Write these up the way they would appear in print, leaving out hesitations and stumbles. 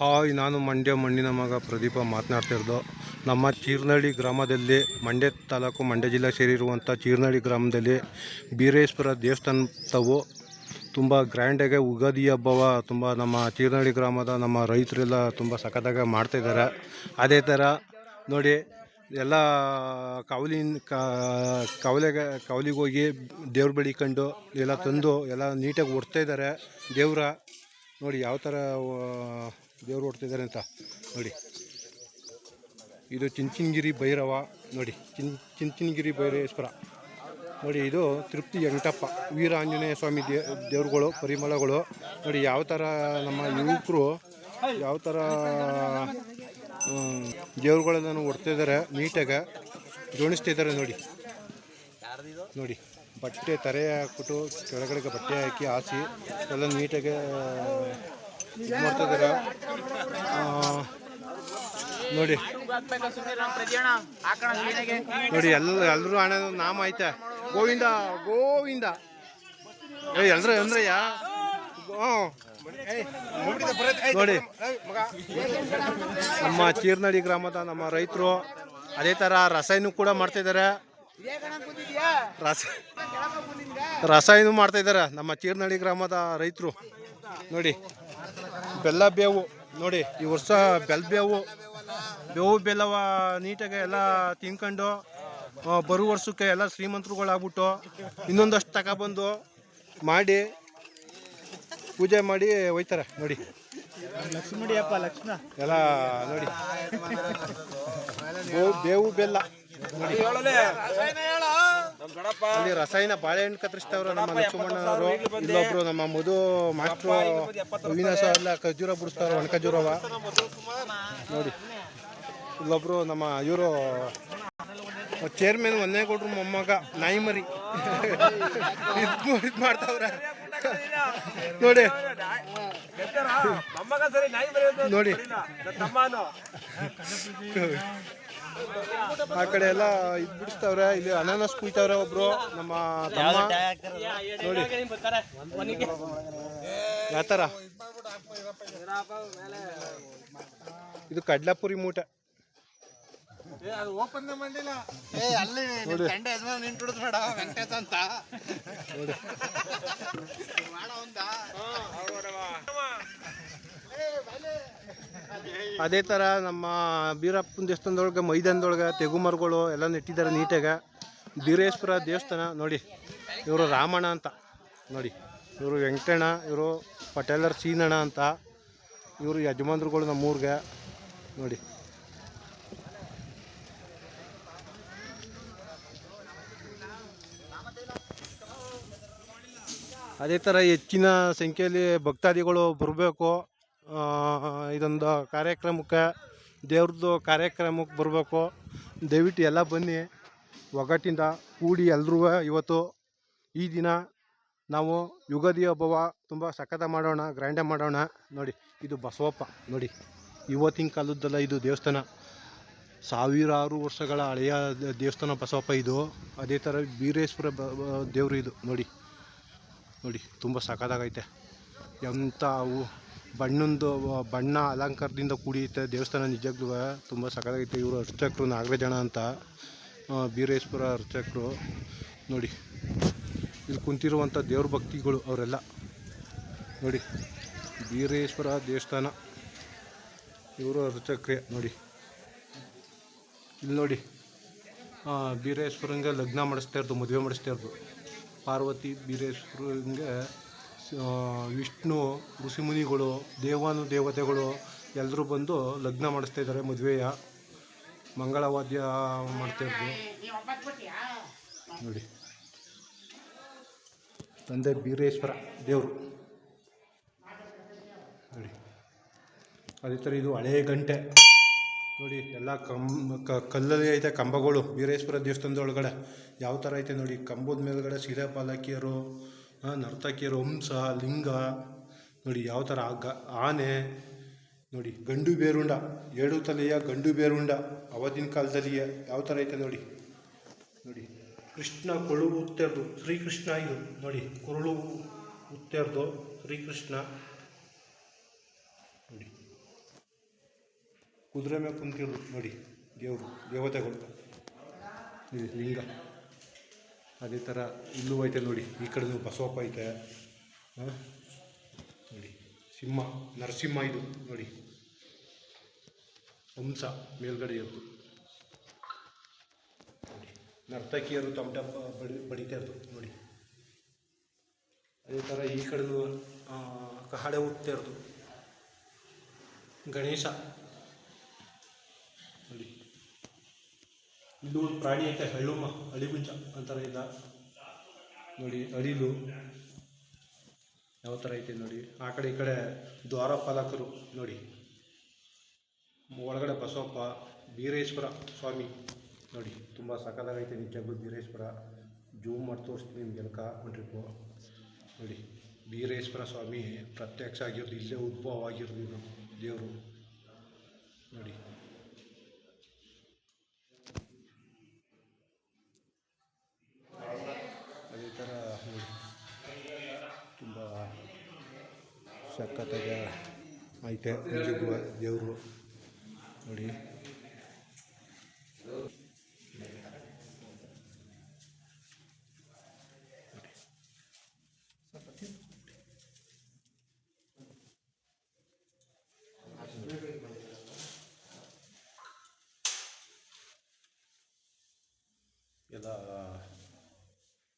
Hi, ನಾನು ಮಂಡ್ಯ ಮಣ್ಣಿನ ಮಗ ಪ್ರದೀಪ ಮಾತನಾಡ್ತಿರೋದು. ನಮ್ಮ ಚೀರ್ನಳ್ಳಿ ಗ್ರಾಮದಲ್ಲಿ, ಮಂಡ್ಯ ತಾಲೂಕು ಮಂಡ್ಯ ಜಿಲ್ಲೆ ಸೇರಿರುವಂಥ ಚೀರ್ನಳ್ಳಿ ಗ್ರಾಮದಲ್ಲಿ ಬೀರೇಶ್ವರ ದೇವಸ್ಥಾನವು ತುಂಬ ಗ್ರ್ಯಾಂಡಾಗಿ ಉಗಾದಿ ಹಬ್ಬವ ತುಂಬ ನಮ್ಮ ಚೀರ್ನಳ್ಳಿ ಗ್ರಾಮದ ನಮ್ಮ ರೈತರೆಲ್ಲ ತುಂಬ ಸಖತ್ತಾಗಿ ಮಾಡ್ತಾಯಿದ್ದಾರೆ. ಅದೇ ಥರ ನೋಡಿ, ಎಲ್ಲ ಕವಲಿಗೆ ಹೋಗಿ ದೇವ್ರ ಬೆಳಿಕೊಂಡು ಎಲ್ಲ ತಂದು ಎಲ್ಲ ನೀಟಾಗಿ ಹೊಡ್ತಾಯಿದ್ದಾರೆ. ದೇವ್ರ ನೋಡಿ ಯಾವ ಥರ ದೇವ್ರು ಹೊಡ್ತಿದ್ದಾರೆ ಅಂತ ನೋಡಿ. ಇದು ಚಿಂಚನಗಿರಿ ಭೈರವ ನೋಡಿ, ಚಿಂಚನಗಿರಿ ಭೈರೇಶ್ವರ ನೋಡಿ. ಇದು ತಿರುಪತಿ ವೆಂಕಟಪ್ಪ ವೀರಾಂಜನೇಯ ಸ್ವಾಮಿ ದೇವ್ರುಗಳು, ಪರಿಮಳಗಳು ನೋಡಿ. ಯಾವ ಥರ ನಮ್ಮ ಯುವಕರು ಯಾವ ಥರ ದೇವ್ರುಗಳನ್ನು ಹೊಡ್ತಿದ್ದಾರೆ, ನೀಟಾಗಿ ಜೋಡಿಸ್ತಿದ್ದಾರೆ ನೋಡಿ. ನೋಡಿ ಬಟ್ಟೆ ತರೆ ಹಾಕ್ಬಿಟ್ಟು ಕೆಳಗಡೆಗೆ ಬಟ್ಟೆ ಹಾಕಿ ಹಾಸಿ ಎಲ್ಲ ನೀಟಾಗಿ ಮಾಡ್ತಿದ್ದಾರೆ ನೋಡಿ. ನೋಡಿ ಎಲ್ಲರೂ ಹಣ ನಾಮ ಐತೆ, ಗೋವಿಂದ ಗೋವಿಂದ ಎಲ್ರ ಅಂದ್ರಯ್ಯ. ನೋಡಿ ನಮ್ಮ ಚೀರ್ನಳ್ಳಿ ಗ್ರಾಮದ ನಮ್ಮ ರೈತರು ಅದೇ ಥರ ರಸಾಯನ ಕೂಡ ಮಾಡ್ತಾಯಿದ್ದಾರೆ. ರಸಾಯನ ಮಾಡ್ತಾಯಿದ್ದಾರೆ ನಮ್ಮ ಚೀರ್ನಳ್ಳಿ ಗ್ರಾಮದ ರೈತರು ನೋಡಿ. ಬೆಲ್ಲ ಬೇವು ನೋಡಿ, ಈ ವರ್ಷ ಬೇವು ಬೆಲ್ಲವ ನೀಟಾಗಿ ಎಲ್ಲ ತಿನ್ಕೊಂಡು ಬರೋ ವರ್ಷಕ್ಕೆ ಎಲ್ಲ ಶ್ರೀಮಂತರುಗಳಾಗ್ಬಿಟ್ಟು ಇನ್ನೊಂದಷ್ಟು ತಗೊಬಂದು ಮಾಡಿ ಪೂಜೆ ಮಾಡಿ ಹೋಯ್ತಾರೆ ನೋಡಿ. ಲಕ್ಷ್ಮಡಿಯಪ್ಪ ಲಕ್ಷ್ಮಣ ಎಲ್ಲ ನೋಡಿ, ಬೇವು ಬೆಲ್ಲ ನೋಡಿ. ಅಲ್ಲಿ ರಸಾಯನ ಬಾಳೆಹಣ್ಣು ಕತ್ತರಿಸ್ತವ್ರು ನಮ್ಮ ಲಕ್ಷ್ಮಣ್ಣವರು. ಇಲ್ಲೊಬ್ರು ನಮ್ಮ ಮಧು ಮಾಸ್ಟ್ರು ಅವಿನಾಶ ಎಲ್ಲ ಖಜೂರ ಬಿಡಿಸ್ತಾವ್ರು, ಒಣ ಖಜೂರವ ನೋಡಿ. ಇಲ್ಲೊಬ್ರು ನಮ್ಮ ಇವರು ಚೇರ್ಮನ್ ಒಂದೇ ಕೊಟ್ರು ಮೊಮ್ಮಗ ನಾಯಿ ಮರಿ ಇದು ಮಾಡ್ತಾವ್ರೆ ನೋಡಿ. ನೋಡಿ ಆ ಕಡೆ ಎಲ್ಲ ಇದು ಬಿಡಿಸ್ತವ್ರೆ. ಇಲ್ಲಿ ಅನಾನಸ್ ಕುಯ್ತವ್ರೆ ಒಬ್ರು ನಮ್ಮ ತಮ್ಮ ನೋಡಿ. ಯಾವ ಥರ ಇದು ಕಡ್ಲಾಪುರಿ ಮೂಟೆ ಅದೇ ಥರ ನಮ್ಮ ಬೀರಪ್ಪನ ದೇವಸ್ಥಾನದೊಳಗೆ ಮೈದಾನದೊಳಗೆ ತೆಗುಮರಗಳು ಎಲ್ಲ ನೆಟ್ಟಿದ್ದಾರೆ ನೀಟಾಗ. ಬೀರೇಶ್ವರ ದೇವಸ್ಥಾನ ನೋಡಿ. ಇವರು ರಾಮಣ್ಣ ಅಂತ ನೋಡಿ, ಇವರು ವೆಂಕಟಣ್ಣ, ಇವರು ಪಟೇಲರ್ ಸೀನಣ್ಣ ಅಂತ, ಇವರು ಯಜಮಾನ್ರುಗಳು ನಮ್ಮೂರಿಗೆ ನೋಡಿ. ಅದೇ ಥರ ಹೆಚ್ಚಿನ ಸಂಖ್ಯೆಯಲ್ಲಿ ಭಕ್ತಾದಿಗಳು ಬರಬೇಕು. ಇದೊಂದು ಕಾರ್ಯಕ್ರಮಕ್ಕೆ, ದೇವ್ರದ್ದು ಕಾರ್ಯಕ್ರಮಕ್ಕೆ ಬರಬೇಕು. ದಯವಿಟ್ಟು ಎಲ್ಲ ಬನ್ನಿ, ಒಗ್ಗಟ್ಟಿಂದ ಕೂಡಿ ಎಲ್ಲರೂ ಇವತ್ತು ಈ ದಿನ ನಾವು ಯುಗಾದಿ ಹಬ್ಬವ ತುಂಬ ಸಖತ ಮಾಡೋಣ, ಗ್ರ್ಯಾಂಡಾಗಿ ಮಾಡೋಣ ನೋಡಿ. ಇದು ಬಸವಪ್ಪ ನೋಡಿ, ಇವತ್ತಿನ ಕಾಲದ್ದಲ್ಲ ಇದು ದೇವಸ್ಥಾನ, ಸಾವಿರಾರು ವರ್ಷಗಳ ಹಳೆಯ ದೇವಸ್ಥಾನ ಬಸವಪ್ಪ ಇದು. ಅದೇ ಥರ ಬೀರೇಶ್ವರ ದೇವರು ಇದು ನೋಡಿ. ನೋಡಿ ತುಂಬ ಸಖತ್ತಾಗೈತೆ. ಎಂಥ ಅವು ಬಣ್ಣ ಅಲಂಕಾರದಿಂದ ಕೂಡಿಯುತ್ತೆ ದೇವಸ್ಥಾನ. ನಿಜಕ್ಕೂ ತುಂಬ ಸಖತ್ತಾಗೈತೆ. ಇವರು ಅರ್ಚಕರು ನಾಗರಾಜಣ್ಣ ಅಂತ, ಬೀರೇಶ್ವರ ಅರ್ಚಕರು ನೋಡಿ. ಇಲ್ಲಿ ಕುಂತಿರುವಂಥ ದೇವ್ರ ಭಕ್ತಿಗಳು ಅವರೆಲ್ಲ ನೋಡಿ. ಬೀರೇಶ್ವರ ದೇವಸ್ಥಾನ ಇವರು ಅರ್ಚಕ್ರೆ ನೋಡಿ. ಇಲ್ಲಿ ನೋಡಿ, ಬೀರೇಶ್ವರಂಗೆ ಲಗ್ನ ಮಾಡಿಸ್ತಾ ಇರೋದು, ಮದುವೆ ಮಾಡಿಸ್ತಾ ಇರೋದು. ಪಾರ್ವತಿ ಬೀರೇಶ್ವರಂಗೆ ವಿಷ್ಣು ಋಷಿಮುನಿಗಳು, ದೇವತೆಗಳು ಎಲ್ಲರೂ ಬಂದು ಲಗ್ನ ಮಾಡಿಸ್ತಾ ಇದ್ದಾರೆ. ಮದುವೆಯ ಮಂಗಳವಾದ್ಯ ಮಾಡ್ತಾ ಇರೋದು ನೋಡಿ. ತಂದೆ ಬೀರೇಶ್ವರ ದೇವರು ನೋಡಿ. ಅದೇ ಥರ ಇದು ಹಳೆಯ ಗಂಟೆ ನೋಡಿ. ಎಲ್ಲ ಕಲ್ಲಲ್ಲಿ ಐತೆ ಕಂಬಗಳು. ಬೀರೇಶ್ವರ ದೇವಸ್ಥಾನದೊಳಗಡೆ ಯಾವ ಥರ ಐತೆ ನೋಡಿ. ಕಂಬದ ಮೇಲ್ಗಡೆ ಶಿಲಾಪಾಲಕಿಯರು, ನರ್ತಕಿಯರು, ಹಂಸ, ಲಿಂಗ ನೋಡಿ. ಯಾವ ಥರ ಆನೆ ನೋಡಿ. ಗಂಡು ಬೇರುಂಡ, 7 ತಲೆಯ ಗಂಡು ಬೇರುಂಡ ಅವತ್ತಿನ ಕಾಲದಲ್ಲಿಯೇ ಯಾವ ಥರ ಐತೆ ನೋಡಿ. ನೋಡಿ ಕೃಷ್ಣ ಕೊಳು ಉತ್ತೇರ್ದು ಶ್ರೀಕೃಷ್ಣ ಇದು ನೋಡಿ. ಕೊರಳು ಉತ್ತೇರ್ದು ಶ್ರೀಕೃಷ್ಣ ನೋಡಿ. ಕುದುರೆ ಮೇಲೆ ಕುಂತಿರೋದು ನೋಡಿ ದೇವರು ದೇವತೆಗಳು, ಇದು ಲಿಂಗ. ಅದೇ ಥರ ಇಲ್ಲೂ ಐತೆ ನೋಡಿ, ಈ ಕಡೆನೂ ಬಸವಪ್ಪ ಐತೆ ನೋಡಿ. ಸಿಂಹ, ನರಸಿಂಹ ಇದು ನೋಡಿ, ಹಂಸ ಮೇಲ್ಗಡೆ ಇರೋದು ನೋಡಿ. ನರ್ತಕಿಯರು ತಮಟ ಬಡಿತಾ ಇರೋದು ನೋಡಿ. ಅದೇ ಥರ ಈ ಕಡೆನೂ ಕಹಳೆ ಹುಡ್ತಾ ಇರೋದು ಗಣೇಶ ನೋಡಿ. ಇಲ್ಲೂ ಒಂದು ಪ್ರಾಣಿ ಐತೆ, ಹಳ್ಳುಮ್ಮ, ಅಳಿಗುಂಚ ಅಂತಾರೆ ಇಲ್ಲ ನೋಡಿ. ಅಳಿಲು ಯಾವ ಥರ ಐತೆ ನೋಡಿ. ಆ ಕಡೆ ಈ ಕಡೆ ದ್ವಾರಪಾಲಕರು ನೋಡಿ. ಒಳಗಡೆ ಬಸವಪ್ಪ, ಬೀರೇಶ್ವರ ಸ್ವಾಮಿ ನೋಡಿ. ತುಂಬ ಸಕ್ಕತ್ತಾಗೈತೆ ನಿಜವಾಗ್ಲೂ ಬೀರೇಶ್ವರ. ಜೂಮ್ ಮಾಡಿ ತೋರಿಸ್ತೀನಿ ನಿಮ್ಗೆಲ್ಕ ಒಂದು ಟ್ರಿಪ್ಪು ನೋಡಿ. ಬೀರೇಶ್ವರ ಸ್ವಾಮಿ ಪ್ರತ್ಯಕ್ಷ ಆಗಿರೋದು ಇಲ್ಲೇ, ಉದ್ಭವ ಆಗಿರೋದು ಇದು ದೇವರು ನೋಡಿ. ಅದೇ ಥರ ನೋಡಿ, ತುಂಬ ಸಖತ್ತಾಗಿ ಐತೆ ನಿಜಕ್ಕೂ ದೇವರು ನೋಡಿ. ಎಲ್ಲ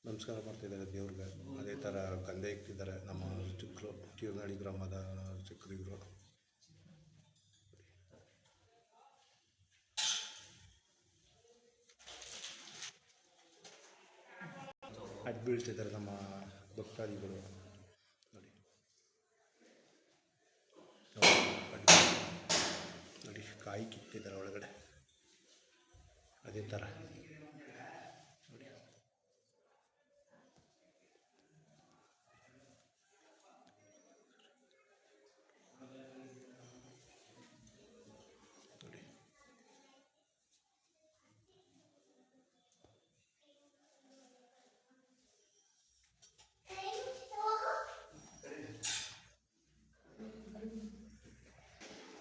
ನಮಸ್ಕಾರ ಮಾಡ್ತಿದ್ದಾರೆ ದೇವ್ರಿಗೆ. ಅದೇ ಥರ ಕಂದೆ ಇಕ್ತಿದ್ದಾರೆ ನಮ್ಮ ಅರ್ಚಕರು, ತೀರ್ನಹಳ್ಳಿ ಗ್ರಾಮದ ಅರ್ಚಕರು ಇವರು. ಅಡ್ಡು ಬೀಳ್ತಿದ್ದಾರೆ ನಮ್ಮ ಭಕ್ತಾದಿಗಳು ನೋಡಿ. ನೋಡಿ ಕಾಯಿ ಕಿತ್ತಿದ್ದಾರೆ ಒಳಗಡೆ. ಅದೇ ಥರ ನೋಡಿ.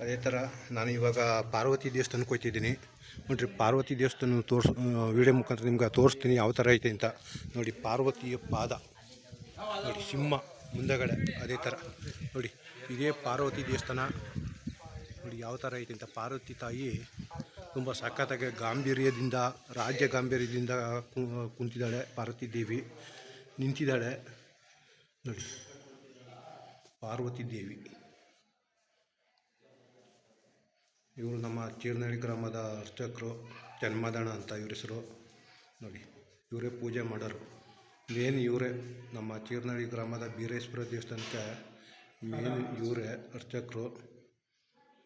ಅದೇ ಥರ ನಾನು ಇವಾಗ ಪಾರ್ವತಿ ದೇವಸ್ಥಾನಕ್ಕೆ ಹೋಗ್ತಿದ್ದೀನಿ ನೋಡಿರಿ. ಪಾರ್ವತಿ ದೇವಸ್ಥಾನ ವೀಡಿಯೋ ಮುಖಾಂತರ ನಿಮ್ಗೆ ತೋರಿಸ್ತೀನಿ ಯಾವ ಥರ ಐತೆ ಅಂತ ನೋಡಿ. ಪಾರ್ವತಿಯ ಪಾದ ನೋಡಿ, ಸಿಂಹ ಮುಂದಗಡೆ. ಅದೇ ಥರ ನೋಡಿ, ಇದೇ ಪಾರ್ವತಿ ದೇವಸ್ಥಾನ ನೋಡಿ ಯಾವ ಥರ ಐತೆ ಅಂತ. ಪಾರ್ವತಿ ತಾಯಿ ತುಂಬ ಸಖತ್ತಾಗಿ ಗಾಂಭೀರ್ಯದಿಂದ, ರಾಜ್ಯ ಗಾಂಭೀರ್ಯದಿಂದ ಕುಂತಿದ್ದಾಳೆ. ಪಾರ್ವತಿ ದೇವಿ ನಿಂತಿದ್ದಾಳೆ ನೋಡಿ. ಪಾರ್ವತಿ ದೇವಿ ಇವರು ನಮ್ಮ ತೀರ್ನಹಳ್ಳಿ ಗ್ರಾಮದ ಅರ್ಚಕರು, ಜನ್ಮದಾಣ ಅಂತ ಇವ್ರ ಹೆಸರು ನೋಡಿ. ಇವರೇ ಪೂಜೆ ಮಾಡೋರು, ಮೇನ್ ಇವರೇ. ನಮ್ಮ ತೀರ್ನಹಳ್ಳಿ ಗ್ರಾಮದ ಬೀರೇಶ್ವರ ದೇವಸ್ಥಾನಕ್ಕೆ ಮೇನ್ ಇವರೇ ಅರ್ಚಕರು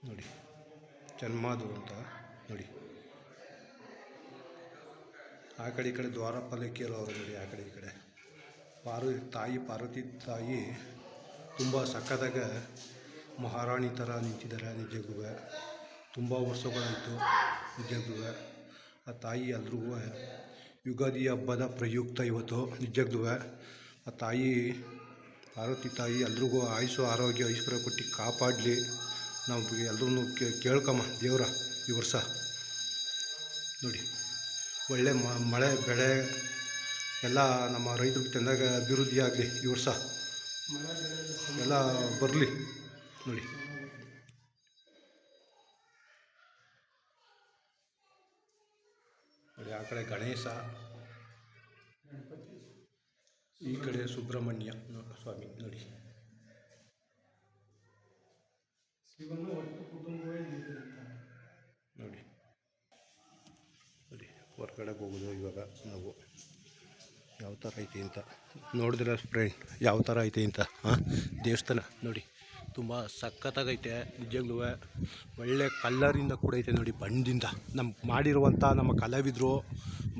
ನೋಡಿ. ಜನ್ಮಾದು ಅಂತ ನೋಡಿ. ಆ ಕಡೆ ಈ ಕಡೆ ದ್ವಾರಪಾಲಕಿಯರು ಅವರು ನೋಡಿ. ಆ ಕಡೆ ಈ ಕಡೆ ಪಾರ್ವತಿ ತಾಯಿ ತುಂಬ ಸಕ್ಕತ್ತಾಗ ಮಹಾರಾಣಿ ಥರ ನಿಂತಿದ್ದಾರೆ ನಿಜಕ್ಕೂ. ತುಂಬ ವರ್ಷಗಳಾಯಿತು ನಿಜಕ್ಕೂ. ಆ ತಾಯಿ ಎಲ್ರಿಗೂ ಯುಗಾದಿ ಹಬ್ಬದ ಪ್ರಯುಕ್ತ ಇವತ್ತು ನಿಜಕ್ಕೂ ಆ ತಾಯಿ, ಪಾರ್ವತಿ ತಾಯಿ ಎಲ್ರಿಗೂ ಆಯುಷು, ಆರೋಗ್ಯ, ಐಶ್ವರ್ಯ ಕೊಟ್ಟು ಕಾಪಾಡಲಿ. ನಾವು ಎಲ್ಲರೂ ಕೇಳ್ಕಮ್ಮ ದೇವರ ಈ ವರ್ಷ ನೋಡಿ. ಒಳ್ಳೆ ಮಳೆ ಬೆಳೆ ಎಲ್ಲ ನಮ್ಮ ರೈತರಿಗೆ ಚೆನ್ನಾಗಿ ಅಭಿವೃದ್ಧಿ ಆಗಲಿ ಈ ವರ್ಷ, ಎಲ್ಲ ಬರಲಿ ನೋಡಿ. ನೋಡಿ ಆ ಕಡೆ ಗಣೇಶ, ಈ ಕಡೆ ಸುಬ್ರಹ್ಮಣ್ಯ ಸ್ವಾಮಿ ನೋಡಿ. ನೋಡಿ ನೋಡಿ ಹೊರಗಡೆಗೆ ಹೋಗೋದು ಇವಾಗ ನಾವು ಯಾವ ಥರ ಐತೆ ಅಂತ ನೋಡಿದ್ರೆ ಫ್ರೆಂಡ್, ಯಾವ ಥರ ಐತೆ ಅಂತ. ದೇವಸ್ಥಾನ ನೋಡಿ ತುಂಬ ಸಖತ್ತಾಗೈತೆ ನಿಜವಾಗ್ಲೂ. ಒಳ್ಳೆ ಕಲ್ಲರಿಂದ ಕೂಡ ಐತೆ ನೋಡಿ, ಬಣ್ಣದಿಂದ. ನಮ್ಮ ಮಾಡಿರುವಂಥ ನಮ್ಮ ಕಲಾವಿದರು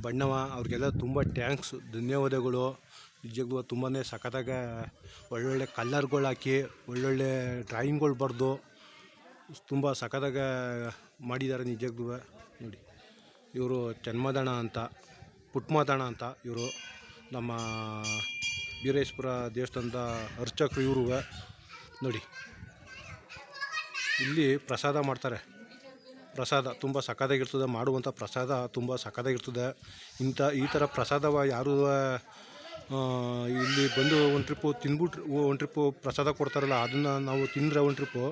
ಬಣ್ಣವ, ಅವ್ರಿಗೆಲ್ಲ ತುಂಬ ಟ್ಯಾಂಕ್ಸ್, ಧನ್ಯವಾದಗಳು ನಿಜವಾಗ್ಲೂ. ತುಂಬಾ ಸಖತ್ತಾಗಿ ಒಳ್ಳೊಳ್ಳೆ ಕಲ್ಲರ್ಗಳು ಹಾಕಿ, ಒಳ್ಳೊಳ್ಳೆ ಡ್ರಾಯಿಂಗ್ಗಳು ಬರೆದು ತುಂಬ ಸಖತ್ತಾಗಿ ಮಾಡಿದ್ದಾರೆ ನಿಜವಾಗ್ಲೂ ನೋಡಿ. ಇವರು ಜನ್ಮದಾಣ ಅಂತ, ಪುಟ್ಮದಾಣ ಅಂತ ಇವರು ನಮ್ಮ ಬೀರೇಶ್ವರ ದೇವಸ್ಥಾನದ ಅರ್ಚಕರು ಇವರು ನೋಡಿ. ಇಲ್ಲಿ ಪ್ರಸಾದ ಮಾಡ್ತಾರೆ ಪ್ರಸಾದ ತುಂಬ ಸಖತ್ತಾಗಿರ್ತದೆ. ಮಾಡುವಂಥ ಪ್ರಸಾದ ತುಂಬ ಸಖತ್ತಾಗಿರ್ತದೆ. ಈ ಥರ ಪ್ರಸಾದವ ಯಾರು ಇಲ್ಲಿ ಬಂದು ಒಂದು ಟ್ರಿಪ್ಪು ತಿಂದ್ಬಿಟ್ರೆ ಒಂದು ಟ್ರಿಪ್ಪು ಪ್ರಸಾದ ಕೊಡ್ತಾರಲ್ಲ, ಅದನ್ನು ನಾವು ತಿಂದರೆ ಒಂದು ಟ್ರಿಪ್ಪು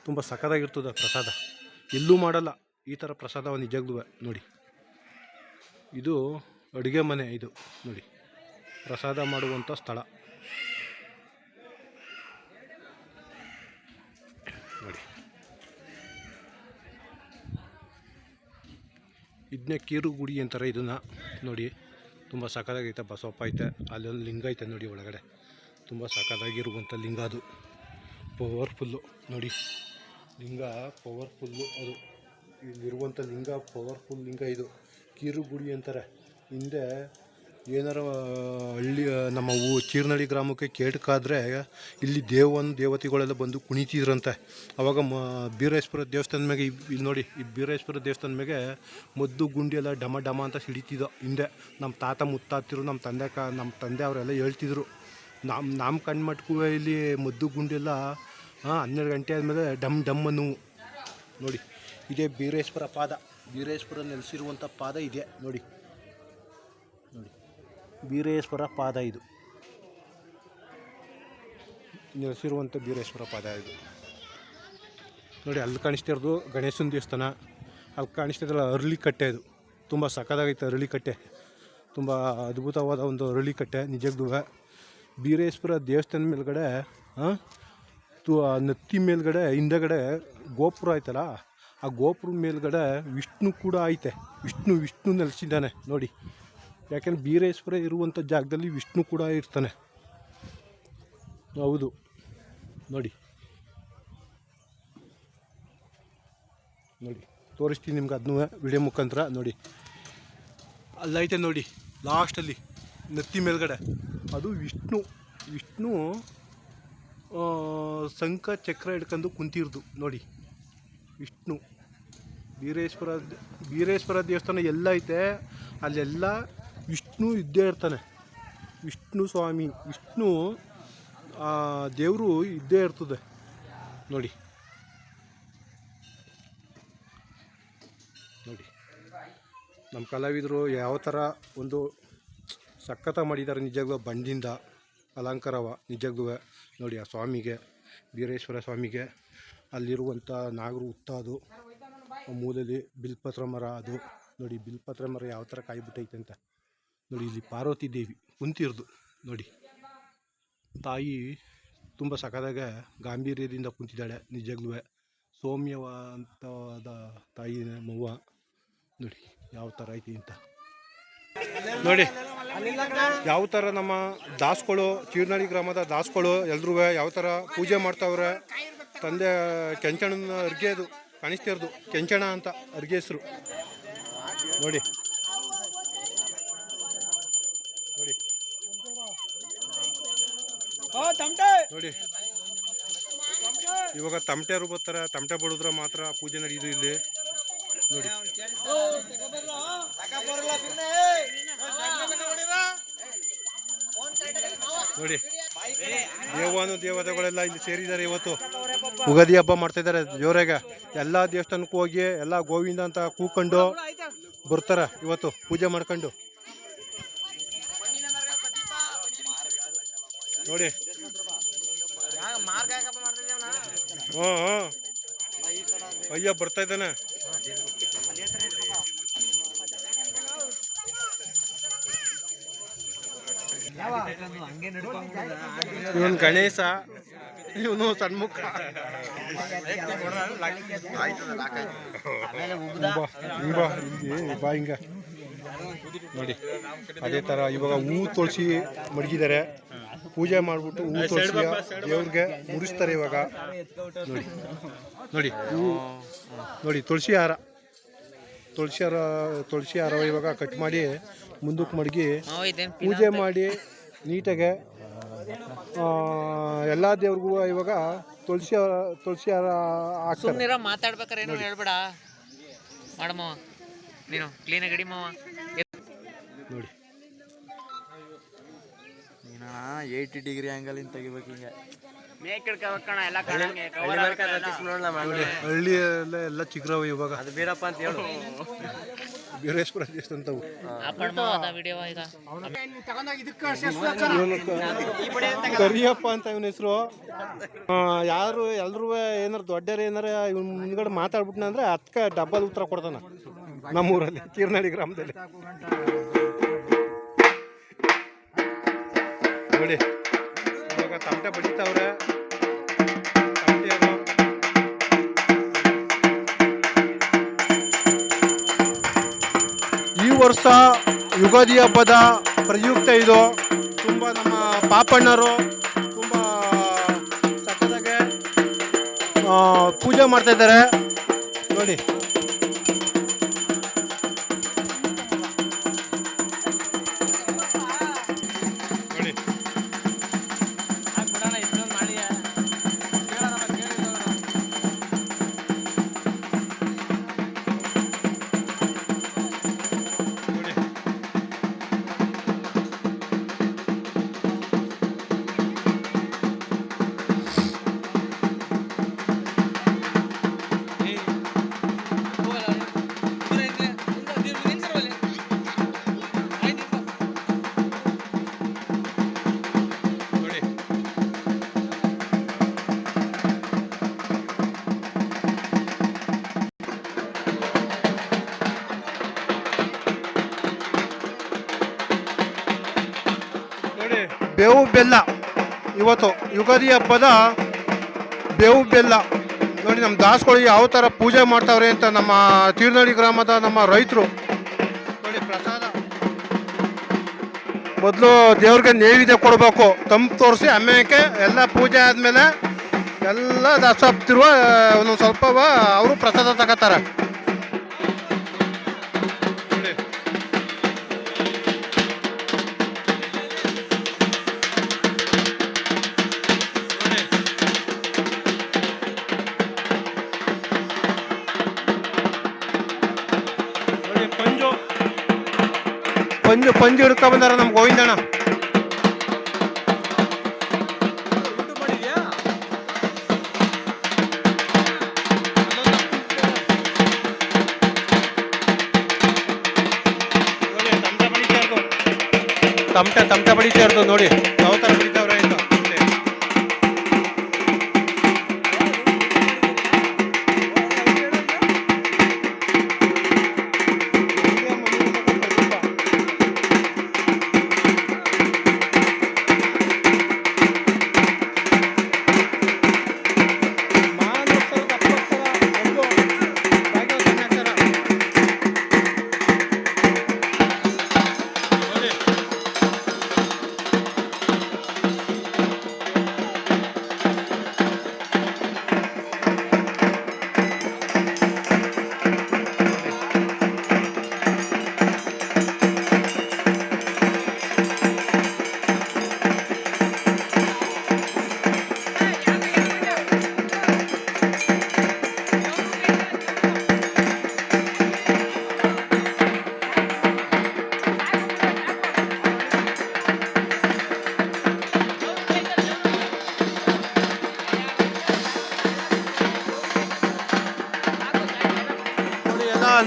ತುಂಬ ಸಖತ್ತಾಗಿರ್ತದೆ ಪ್ರಸಾದ. ಎಲ್ಲೂ ಮಾಡಲ್ಲ ಈ ಥರ ಪ್ರಸಾದ ನಿಜವಾಗ್ಲೂ. ನೋಡಿ, ಇದು ಅಡುಗೆ ಮನೆ, ಇದು ನೋಡಿ ಪ್ರಸಾದ ಮಾಡುವಂಥ ಸ್ಥಳ ನೋಡಿ. ಇದನ್ನೇ ಕೀರು ಗುಡಿ ಅಂತಾರೆ ಇದನ್ನು. ನೋಡಿ ತುಂಬ ಸಖತ್ತಾಗೈತೆ. ಬಸವಪ್ಪ ಐತೆ, ಅಲ್ಲೊಂದು ಲಿಂಗ ಐತೆ ನೋಡಿ ಒಳಗಡೆ. ತುಂಬ ಸಖತ್ತಾಗಿರುವಂಥ ಲಿಂಗ, ಅದು ಪವರ್ಫುಲ್ಲು ನೋಡಿ. ಲಿಂಗ ಪವರ್ಫುಲ್ಲು, ಅದು ಇಲ್ಲಿರುವಂಥ ಲಿಂಗ ಪವರ್ಫುಲ್ ಲಿಂಗ. ಇದು ಕೀರು ಗುಡಿ ಅಂತಾರೆ. ಹಿಂದೆ ಏನಾರ ಹಳ್ಳಿ ನಮ್ಮ ಚೀರ್ನಳ್ಳಿ ಗ್ರಾಮಕ್ಕೆ ಕೇಟಕ್ಕಾದರೆ ಇಲ್ಲಿ ದೇವತೆಗಳೆಲ್ಲ ಬಂದು ಕುಣಿತಿದ್ರಂತೆ. ಆವಾಗ ಬೀರೇಶ್ವರ ದೇವಸ್ಥಾನದ ಮ್ಯಾಗೆ ಇಲ್ಲಿ ನೋಡಿ, ಈ ಬೀರೇಶ್ವರ ದೇವಸ್ಥಾನದ ಮ್ಯಾಗೆ ಮದ್ದು ಗುಂಡಿ ಎಲ್ಲ ಡಮ ಡಮ ಅಂತ ಸಿಡಿತಿದ್ದೋ ಹಿಂದೆ. ನಮ್ಮ ತಾತ ಮುತ್ತಾತಿರು, ನಮ್ಮ ತಂದೆ ಅವರೆಲ್ಲ ಹೇಳ್ತಿದ್ರು. ನಮ್ಮ ಕಣ್ಮಟ್ಕೂ ಇಲ್ಲಿ ಮದ್ದು ಗುಂಡಿ ಎಲ್ಲ 12 ಗಂಟೆ ಆದಮೇಲೆ ಡಮ್ ಡಮ್ ಅನ್ನುವು ನೋಡಿ. ಇದೇ ಬೀರೇಶ್ವರ ಪಾದ, ಬೀರೇಶ್ವರ ನೆಲೆಸಿರುವಂಥ ಪಾದ ಇದೆ ನೋಡಿ. ನೋಡಿ ಬೀರೇಶ್ವರ ಪಾದ, ಇದು ನೆಲೆಸಿರುವಂಥ ಬೀರೇಶ್ವರ ಪಾದ ಇದು ನೋಡಿ. ಅಲ್ಲಿ ಕಾಣಿಸ್ತಿರೋದು ಗಣೇಶನ ದೇವಸ್ಥಾನ, ಅಲ್ಲಿ ಕಾಣಿಸ್ತಿದ್ದಲ್ಲ ಅರಳಿಕಟ್ಟೆ. ಇದು ತುಂಬ ಸಖತ್ತಾಗೈತೆ ಅರಳಿಕಟ್ಟೆ, ತುಂಬ ಅದ್ಭುತವಾದ ಒಂದು ಅರಳಿಕಟ್ಟೆ ನಿಜಕ್ಕೂ. ಬೀರೇಶ್ವರ ದೇವಸ್ಥಾನ ಮೇಲ್ಗಡೆ ನತ್ತಿ ಮೇಲ್ಗಡೆ ಹಿಂದೆಗಡೆ ಗೋಪುರ ಆಯ್ತಲ್ಲ, ಆ ಗೋಪುರದ ಮೇಲ್ಗಡೆ ವಿಷ್ಣು ಕೂಡ ಐತೆ. ವಿಷ್ಣು ನೆಲೆಸಿದ್ದಾನೆ ನೋಡಿ. ಯಾಕೆಂದ್ರೆ ಬೀರೇಶ್ವರ ಇರುವಂಥ ಜಾಗದಲ್ಲಿ ವಿಷ್ಣು ಕೂಡ ಇರ್ತಾನೆ. ಹೌದು ನೋಡಿ, ನೋಡಿ ತೋರಿಸ್ತೀನಿ ನಿಮ್ಗೆ ಅದನ್ನೂ ವಿಡಿಯೋ ಮುಖಾಂತರ. ನೋಡಿ ಅಲ್ಲೈತೆ ನೋಡಿ ಲಾಸ್ಟಲ್ಲಿ ನತ್ತಿ ಮೇಲ್ಗಡೆ, ಅದು ವಿಷ್ಣು ಶಂಖ ಚಕ್ರ ಹಿಡ್ಕೊಂಡು ಕುಂತಿರ್ದು ನೋಡಿ. ವಿಷ್ಣು ಬೀರೇಶ್ವರ ದೇವಸ್ಥಾನ ಎಲ್ಲ ಐತೆ, ಅಲ್ಲೆಲ್ಲ ವಿಷ್ಣು ಇದ್ದೇ ಇರ್ತಾನೆ. ವಿಷ್ಣು ಸ್ವಾಮಿ, ವಿಷ್ಣು ದೇವರು ಇದ್ದೇ ಇರ್ತದೆ ನೋಡಿ. ನೋಡಿ ನಮ್ಮ ಕಲಾವಿದರು ಯಾವ ಥರ ಒಂದು ಸಖತ್ತ ಮಾಡಿದ್ದಾರೆ ನಿಜವಾಗ್ಲೂ. ಬಂಡಿಂದ ಅಲಂಕಾರವ ನಿಜವಾಗ್ಲೂ ನೋಡಿ. ಆ ಸ್ವಾಮಿಗೆ, ಬೀರೇಶ್ವರ ಸ್ವಾಮಿಗೆ ಅಲ್ಲಿರುವಂಥ ನಾಗರು ಹುತ್ತದು, ಮೂಲೆಯಲ್ಲಿ ಬಿಲ್ಪತ್ರ ಮರ, ಅದು ನೋಡಿ ಬಿಲ್ಪತ್ರ ಮರ ಯಾವ ಥರ ಕಾಯ್ಬಿಟ್ಟೈತೆ ಅಂತ ನೋಡಿ. ಇಲ್ಲಿ ಪಾರ್ವತಿ ದೇವಿ ಕುಂತಿರ್ದು ನೋಡಿ. ತಾಯಿ ತುಂಬ ಸಖತ್ತಾಗ ಗಾಂಭೀರ್ಯದಿಂದ ಕುಂತಿದ್ದಾಳೆ ನಿಜವಾಗ್ಲೂ. ಸೌಮ್ಯವಂತವಾದ ತಾಯಿ ಮವ್ವ ನೋಡಿ ಯಾವ ಥರ ಐತಿ ಅಂತ ನೋಡಿ. ಯಾವ ಥರ ನಮ್ಮ ದಾಸ್ಗಳು, ಚೀರ್ನಳ್ಳಿ ಗ್ರಾಮದ ದಾಸ್ಗಳು ಎಲ್ರೂ ಯಾವ ಥರ ಪೂಜೆ ಮಾಡ್ತಾವ್ರೆ. ತಂದೆ ಕೆಂಚಣ್ಣನ ಅರ್ಗೆ, ಅದು ಕಾಣಿಸ್ತಿರೋದು ಕೆಂಚಣ ಅಂತ ಅರ್ಗೆ ಹೆಸರು ನೋಡಿ. ನೋಡಿ ನೋಡಿ ಇವಾಗ ತಮಟೆಯವರು ಬರ್ತಾರೆ, ತಮಟೆ ಬಡಿದ್ರೆ ಮಾತ್ರ ಪೂಜೆ ನಡೆಯೋದು ಇಲ್ಲಿ ನೋಡಿ. ನೋಡಿ ದೇವತೆಗಳೆಲ್ಲ ಇಲ್ಲಿ ಸೇರಿದ್ದಾರೆ. ಇವತ್ತು ಉಗಾದಿ ಹಬ್ಬ ಮಾಡ್ತಾ ಇದ್ದಾರೆ ಜೋರಾಗ. ಎಲ್ಲ ದೇವಸ್ಥಾನಕ್ಕೂ ಹೋಗಿ ಎಲ್ಲ ಗೋವಿಂದ ಅಂತ ಕೂಕೊಂಡು ಬರ್ತಾರೆ ಇವತ್ತು ಪೂಜೆ ಮಾಡ್ಕೊಂಡು ನೋಡಿ. ಅಯ್ಯ ಬರ್ತಾ ಇದ್ದಾನೆ. ಇವನು ಗಣೇಶ, ಇವನು ಸಣ್ಮುಖ. ಬಾ ಹಿಂಗ ನೋಡಿ. ಅದೇ ಥರ ಇವಾಗ ಹೂ ತುಳಸಿ ಮಡಗಿದ್ದಾರೆ. ಪೂಜೆ ಮಾಡಿಬಿಟ್ಟು ಹೂ ತುಳಸಿ ದೇವ್ರಿಗೆ ಮುಡಿಸ್ತಾರೆ ಇವಾಗ ನೋಡಿ. ನೋಡಿ ಹೂ ನೋಡಿ, ತುಳಸಿ ಹಾರ ಇವಾಗ ಕಟ್ ಮಾಡಿ ಮುಂದಕ್ಕೆ ಮಡಗಿ ಪೂಜೆ ಮಾಡಿ ನೀಟಾಗೆ ಎಲ್ಲ ದೇವ್ರಿಗೂ ಇವಾಗ ತುಳಸಿ ಹಾರ ಹಾಕ್ತಾರೆ. ಮಾತಾಡ್ಬೇಕಾರೆ ಏನೋ ಹೇಳ್ಬೇಡ ಮಾಡಮ್ಮ, ನೀನು ಕ್ಲೀನಾಗಿ ಗಡಿ ಮಾವ ನೋಡಿ. 80 ಡಿಗ್ರಿ ಆ್ಯಂಗಲ್ ಇಂದ ತೆಗಿಬೇಕು ಹಿಂಗೆ. ನೋಡಿ ಹಳ್ಳಿಯಲ್ಲ ಎಲ್ಲ ಚಿಗ್ರವು ಇವಾಗ ಅದು ಬೀರಪ್ಪ ಅಂತ ಹೇಳು. ಬೀರೇಶ್ವರ ದೇವಸ್ಥಾನವು ವಿಡಿಯೋ ಈಗ ಕರಿಯಪ್ಪ ಅಂತ ಇವನ ಹೆಸರು. ಯಾರು ಎಲ್ರೂ ಏನಾರು ದೊಡ್ಡರು ಏನಾರ ಇವ್ನ ಮುಂದ್ಗಡೆ ಮಾತಾಡ್ಬಿಟ್ನ ಅಂದ್ರೆ ಅದಕ್ಕೆ ಡಬ್ಬಲ್ ಉತ್ತರ ಕೊಡ್ತಾನ ನಮ್ಮೂರಲ್ಲಿ ಕೀರ್ನಾಡಿ ಗ್ರಾಮದಲ್ಲಿ. ನೋಡಿ ಇವಾಗ ತಮಟೆ ಬಡಿತಾವ್ರೆ ತಮಟೆಯವರು. ಈ ವರ್ಷ ಯುಗಾದಿ ಹಬ್ಬದ ಪ್ರಯುಕ್ತ ಇದು ತುಂಬ ನಮ್ಮ ಪಾಪಣ್ಣರು ತುಂಬ ಸಖತ್ತಾಗೆ ಪೂಜೆ ಮಾಡ್ತಾ ಇದ್ದಾರೆ ನೋಡಿ. ನೋಡಿ ಬೇವು ಬೆಲ್ಲ ಇವತ್ತು ಯುಗಾದಿ ಹಬ್ಬದ ಬೇವು ಬೆಲ್ಲ ನೋಡಿ. ನಮ್ಮ ದಾಸಗಳು ಯಾವ ಥರ ಪೂಜೆ ಮಾಡ್ತಾವ್ರೆ ಅಂತ ನಮ್ಮ ತೀರ್ನಳ್ಳಿ ಗ್ರಾಮದ ನಮ್ಮ ರೈತರು ನೋಡಿ. ಪ್ರಸಾದ ಮೊದಲು ದೇವ್ರಿಗೆ ನೈವೇದ್ಯ ಕೊಡಬೇಕು, ತಂಪು ತೋರಿಸಿ ಆಮೇಲೆ ಎಲ್ಲ ಪೂಜೆ ಆದಮೇಲೆ ಎಲ್ಲ ದಾಸಪ್ತಿರುವ ಒಂದೊಂದು ಸ್ವಲ್ಪ ಅವರು ಪ್ರಸಾದ ತಗೋತಾರೆ. ಪಂಜು ಹಿಡ್ಕೊ ಬಂದಾರ ನಮ್ಮ ಗೋವಿಂದಣ್ಣ. ತಮಟೆ ಬಡಿತಾ ಇರೋದು ನೋಡಿ ಯಾವ ಥರ ಬಡಿತಾವ್ರೆ ಅಂತ.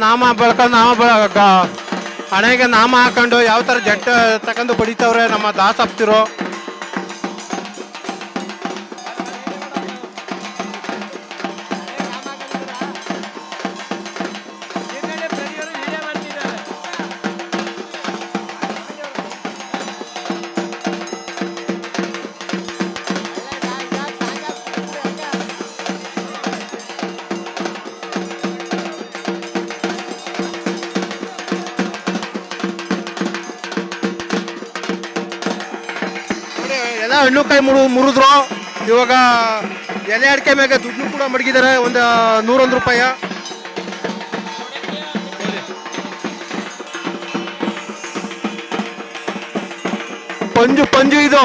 ನಾಮ ಹಣೆಗೆ ನಾಮ ಹಾಕೊಂಡು ಯಾವ ಥರ ಜಂಟ ತಗೊಂಡು ಬಡಿತವ್ರೆ ನಮ್ಮ ದಾಸಪ್ತಿರು. ಎಲ್ಲ ಹಣ್ಣು ಕಾಯಿ ಮುರಿದ್ರು. ಇವಾಗ ಎಲೆ ಅಡಿಕೆ ಮ್ಯಾಗ ದುಡ್ಡು ಕೂಡ ಮಡಗಿದ್ದಾರೆ, ಒಂದು 101 ರೂಪಾಯಿ. ಪಂಜು ಇದು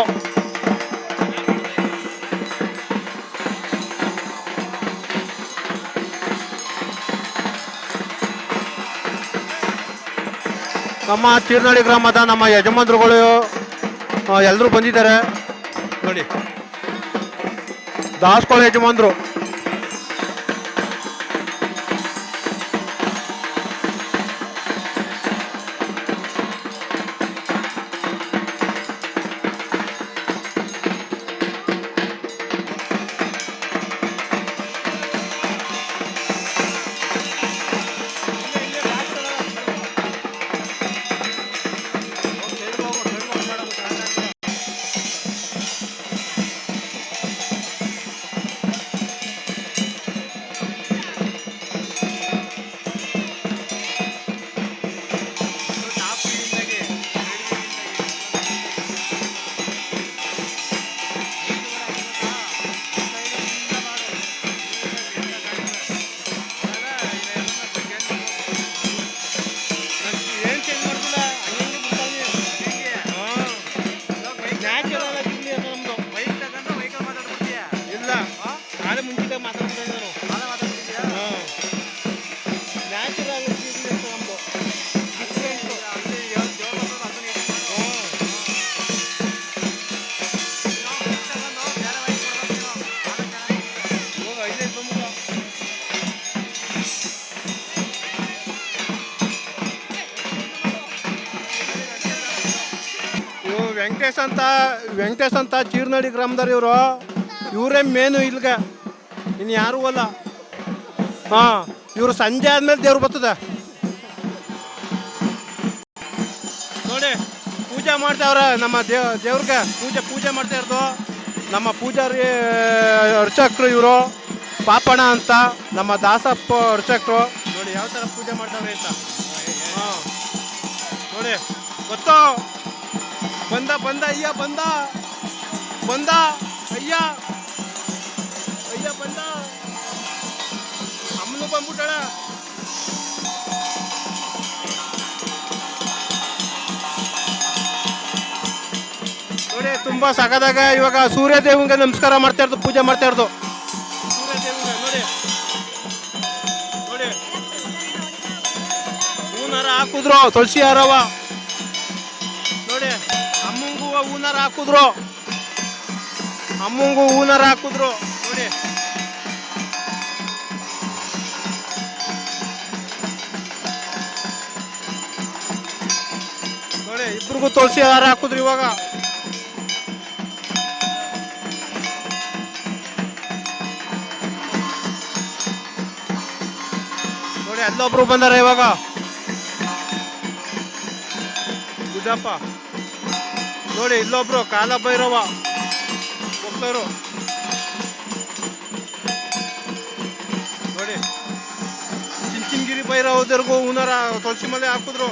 ನಮ್ಮ ತೀರ್ನಳ್ಳಿ ಗ್ರಾಮದ ನಮ್ಮ ಯಜಮಾನ್ರುಗಳು ಎಲ್ಲರೂ ಬಂದಿದ್ದಾರೆ ನೋಡಿ. ದಾಸ್ಕೊಳ ಯಜಮಾನ್ರು. ವೆಂಕಟೇಶ್ ಅಂತ ಚೀರ್ನಡಿ ಗ್ರಾಮದವ್ರು ಇವರೇ ಮೇನು ಇಲ್ಲಿಗೆ, ಇನ್ನು ಯಾರೂ ಅಲ್ಲ. ಹಾಂ, ಇವರು ಸಂಜೆ ಆದ್ಮೇಲೆ ದೇವ್ರು ಬರ್ತದೆ ನೋಡಿ. ಪೂಜೆ ಮಾಡ್ತಾವ್ರೆ ನಮ್ಮ ದೇವ್ರಿಗೆ ಪೂಜೆ ಮಾಡ್ತಾ ಇರೋದು ನಮ್ಮ ಪೂಜಾರಿ ಅರ್ಚಕರು ಇವರು, ಪಾಪಣ್ಣ ಅಂತ ನಮ್ಮ ದಾಸಪ್ಪ ಅರ್ಚಕರು. ನೋಡಿ ಯಾವ ಥರ ಪೂಜೆ ಮಾಡ್ತಾವ್ರೆ ಅಂತ. ಹಾಂ ನೋಡಿ, ಗೊತ್ತೋ ಬಂದ ಅಯ್ಯ ಬಂದ ಅಯ್ಯ ಬಂದ, ಅಮ್ಮನು ಬಂದ್ಬಿಟ್ಟಾಳ. ನೋಡಿ ತುಂಬಾ ಸಗದಾಗ ಇವಾಗ ಸೂರ್ಯ ದೇವಂಗೆ ನಮಸ್ಕಾರ ಮಾಡ್ತಾ ಇರೋದು, ಪೂಜೆ ಮಾಡ್ತಾ ಇರೋದು ಸೂರ್ಯ ದೇವಂಗೆ. ನೋಡಿ ಹೂನಾರ ಹಾಕಿದ್ರು, ತುಳಸಿ ಹಾರವ ನೋಡಿ. ಅಮ್ಮಂಗೂ ಹೂನಾರ ಹಾಕಿದ್ರು ನೋಡಿ. ನೋಡಿ ಇಬ್ರಿಗೂ ತುಳಸಿ ಹಾರ ಹಾಕಿದ್ರು ಇವಾಗ. ನೋಡಿ ಅಲ್ಲೊಬ್ರು ಬಂದಾರ ಇವಾಗ, ಗುದ್ದಪ್ಪ. ನೋಡಿ ಇಲ್ಲೊಬ್ರು ಕಾಲ ಭೈರವ ಹೋಗ್ತಾರು ನೋಡಿ. ಚಿಂಚಿನಗಿರಿ ಭೈರವದವ್ರಿಗೂ ಹೂನಾರ ತುಳಸಿ ಮಲೆ ಹಾಕಿದ್ರು.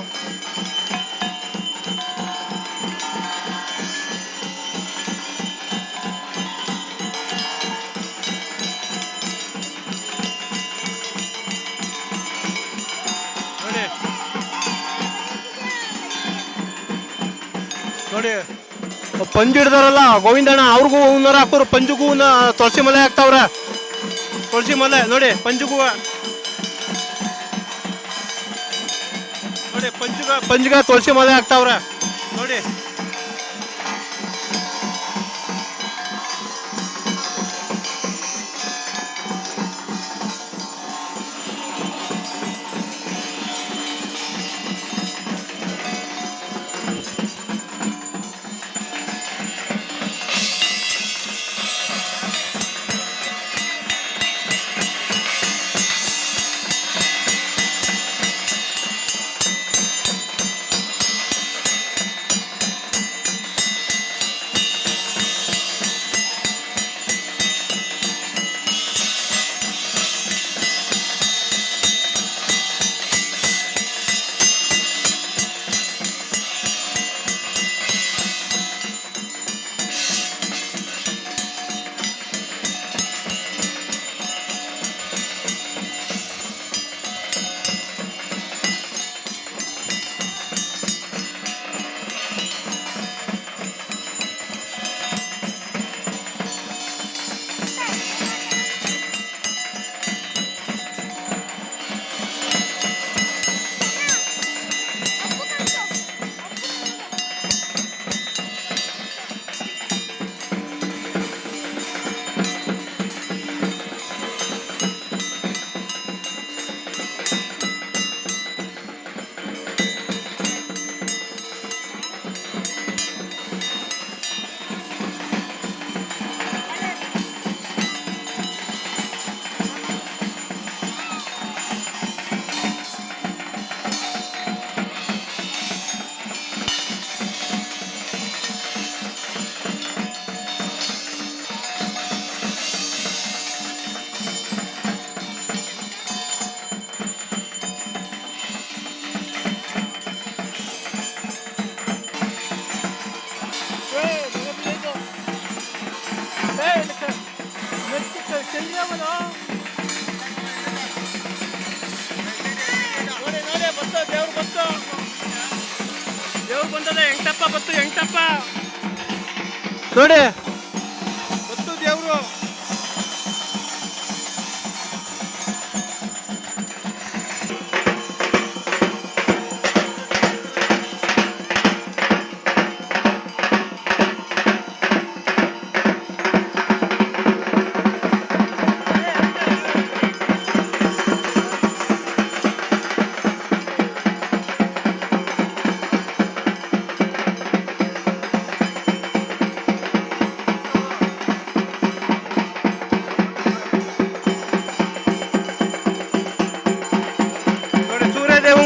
ನೋಡಿ ಪಂಜು ಹಿಡ್ದಾರಲ್ಲ ಗೋವಿಂದಣ್ಣ, ಅವ್ರಿಗೂ ಹೂನಾರ ಹಾಕೋರು. ಪಂಜುಗೂ ತುಳಸಿ ಮಲೆ ಹಾಕ್ತಾವ್ರೆ, ತುಳಸಿ ಮಲೆ ನೋಡಿ. ಪಂಜುಗೂ ನೋಡಿ, ಪಂಜುಗ ತುಳಸಿ ಮಲೆ ಹಾಕ್ತಾವ್ರೆ ನೋಡಿ. ಎಂಟಪ್ಪ ಬತ್ತು ಎಂಟಪ್ಪ ನೋಡಿ ಬತ್ತು ದೇವ್ರು.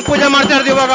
ಪೂಜೆ ಮಾಡ್ತಾ ಇರ್ತೀವಿ ಇವಾಗ.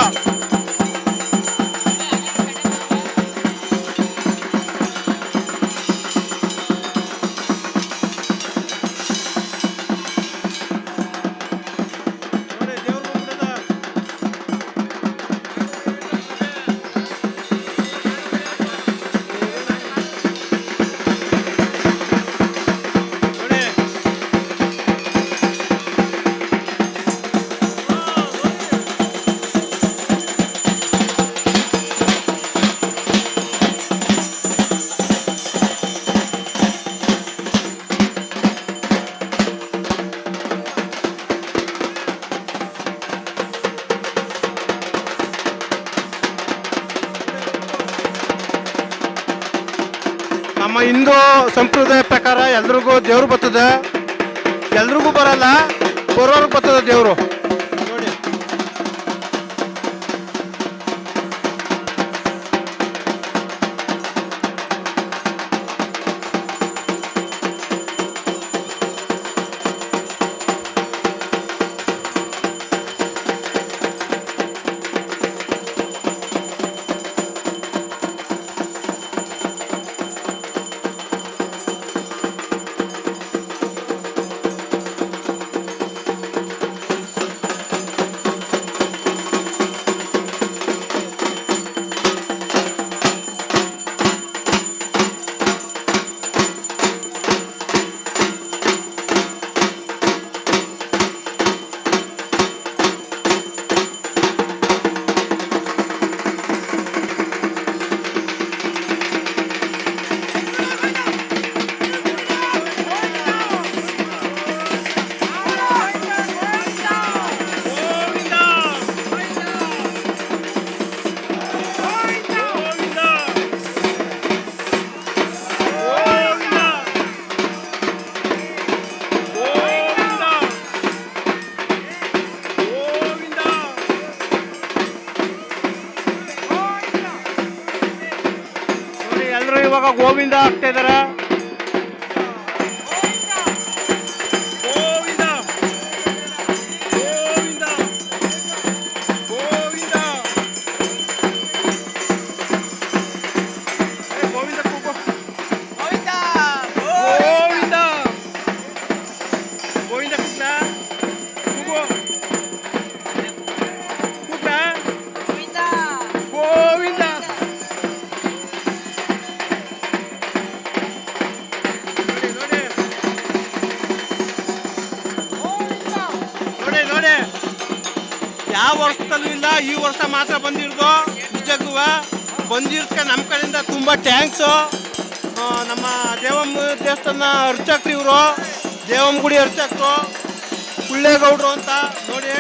ನಮ್ಮ ಹಿಂದೂ ಸಂಪ್ರದಾಯ ಪ್ರಕಾರ ಎಲ್ರಿಗೂ ದೇವ್ರು ಬರ್ತದೆ, ಎಲ್ರಿಗೂ ಬರಲ್ಲ, ಬರೋರ್ಗೆ ಬರ್ತದೆ ದೇವರು ನೋಡಿ. ಇವಾಗ ಗೋವಿಂದ ಆಗ್ತಾ ಇದಾರ. ಗೋವಿಂದ ಗೋವಿಂದ ಗೋವಿಂದ ಗೋವಿಂದ ಕೂಗು. ಗೋವಿಂದ ಗೋವಿಂದ ಗೋವಿಂದ ಕೂಗ್ಲ ಕೂಗು ಕೂಗ್ಲ ಗೋವಿಂದ ಗೋವಿಂದ. ಯಾವ ವರ್ಷದಲ್ಲೂ ಇಲ್ಲ, ಈ ವರ್ಷ ಮಾತ್ರ ಬಂದಿರೋದು. ನಿಜಕ್ಕೂ ಬಂದಿರೋದಕ್ಕೆ ನಮ್ಮ ಕಡೆಯಿಂದ ತುಂಬ ಥ್ಯಾಂಕ್ಸು. ನಮ್ಮ ದೇವಮ್ಮ ದೇವಸ್ಥಾನ ಅರ್ಚಕ್ರು ಇವರು, ದೇವಮ್ಮ ಗುಡಿ ಅರ್ಚಕರು ಕುಳ್ಳೇಗೌಡರು ಅಂತ ನೋಡಿ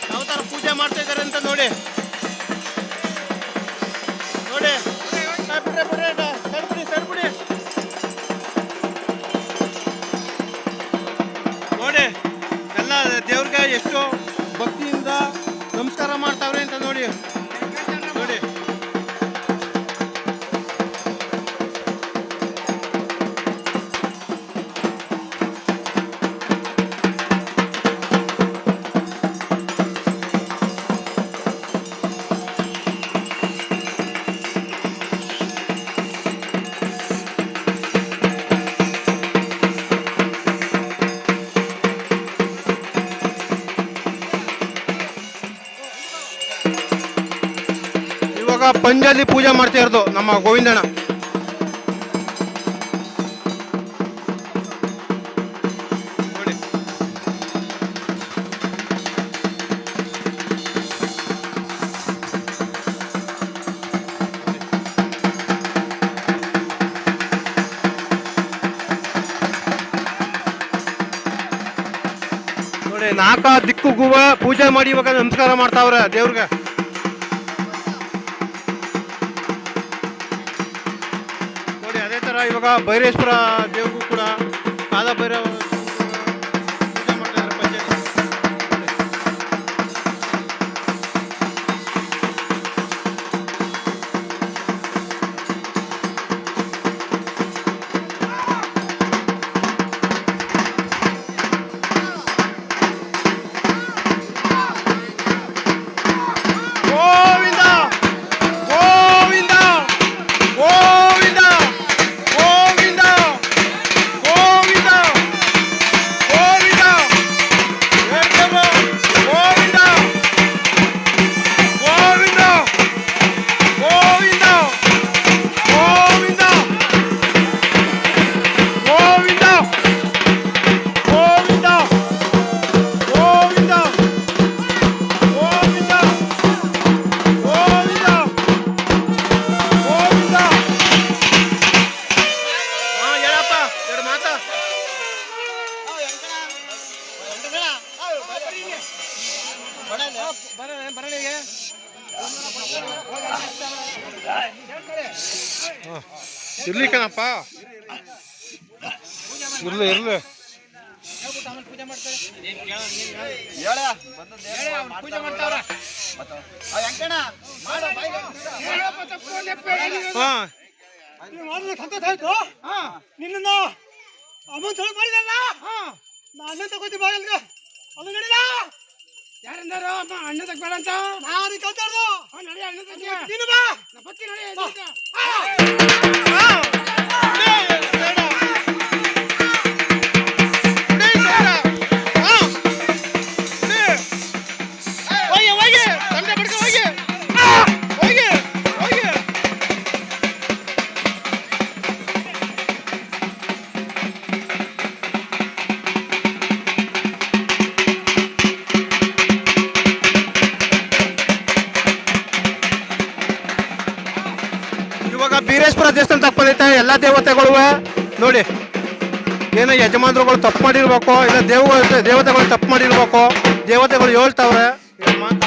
ಯಾವ ಥರ ಪೂಜೆ ಮಾಡ್ತಾ ಇದ್ದಾರೆ ಅಂತ ನೋಡಿ ನೋಡಿ. ಸರಿಬಿಡಿ ನೋಡಿ ಎಲ್ಲ ದೇವ್ರಿಗೆ ಎಷ್ಟು ಭಕ್ತಿಯಿಂದ ನಮಸ್ಕಾರ ಮಾಡ್ತಾವ್ರೆ ಅಂತ ನೋಡಿ ನೋಡಿ. ಇವಾಗ ಪಂಜಲ್ಲಿ ಪೂಜೆ ಮಾಡ್ತಾ ಇರೋದು ನಮ್ಮ ಗೋವಿಂದಣ್ಣ. ನೋಡಿ ನೋಡಿ ನಾಲ್ಕ ದಿಕ್ಕುಗೂ ಪೂಜೆ ಮಾಡಿ ಇವಾಗ ನಮಸ್ಕಾರ ಮಾಡ್ತಾವ್ರೆ ದೇವ್ರಿಗೆ. ನೋಡಿ ಅದೇ ಥರ ಇವಾಗ ಭೈರೇಶ್ವರ ದೇವ್ರಿಗೂ ಕೂಡ ಕಾಲ ಭೈರವ ಪೂಜೆ ಮಾಡ್ತಾ ಇದ್ದಾರೆ ಪಂಚಾಯತ್. ಗೋವಿಂದ ಗೋವಿಂದ ಗೋವಿಂದ ಗೋವಿಂದ ಗೋವಿಂದ ಗೋವಿಂದ ಗೋವಿಂದ ಗೋವಿಂದ ಗೋವಿಂದ ಗೋವಿಂದ ಗೋವಿಂದ ಗೋವಿಂದ ಗೋವಿಂದ ಗೋವಿಂದ ಗೋವಿಂದ ಗೋವಿಂದ ಗೋವಿಂದ. ಹಾ ಹೇಳಪ್ಪ ಎರಡು ಮಾತಾ. ಇರ್ಲಿ ಕಣಪ್ಪ, ಇರ್ಲಿ ಇರ್ಲಿ. ಹಾ ನಿನ್ನ ಅಮೌಂಟ್ ಮಾಡಿದಲ್ಲ ಅಣ್ಣ ತಗೋತಿ ಬಾಗಲ್ಗ ಅದು ನಡಿಲ್ಲ. ಯಾರಂದಾರು ಅಣ್ಣ ತಗಬೇಡ ಅಂತ ನಾನು ಕಲ್ತಾರ್ದು ನಡಿ ಅಣ್ಣ ತಗ ನೀನು ಬಾ ನಾ ಬತ್ತಿ ನಡಿ. ಇವಾಗ ಬೀರೇಶ್ವರ ದೇವಸ್ಥಾನ ತಪ್ಪು ಬಂದೈತೆ. ಎಲ್ಲ ದೇವತೆಗಳು ನೋಡಿ ಏನೋ ಯಜಮಾನ್ರುಗಳು ತಪ್ಪು ಮಾಡಿರ್ಬೇಕು, ಇಲ್ಲ ದೇವತೆಗಳು ತಪ್ಪು ಮಾಡಿರ್ಬೇಕು. ದೇವತೆಗಳು ಹೇಳ್ತಾವ್ರೆ ಇವ್ರ್ ಮಾತು.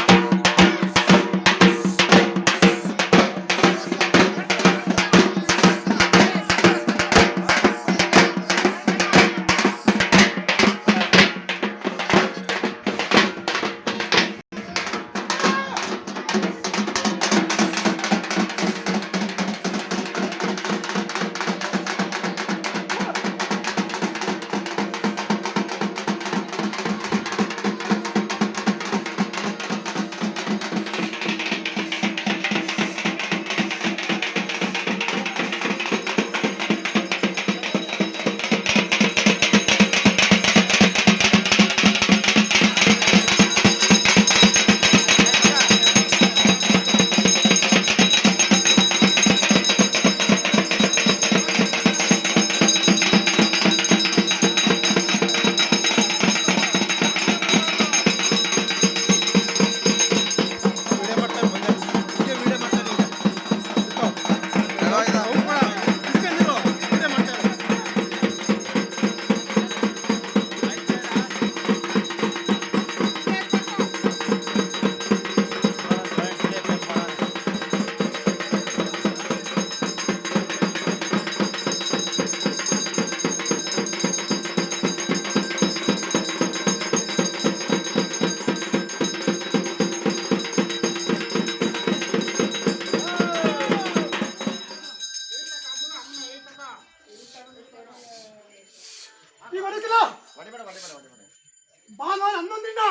ಭಾನುವಾರ 11ರಿಂದ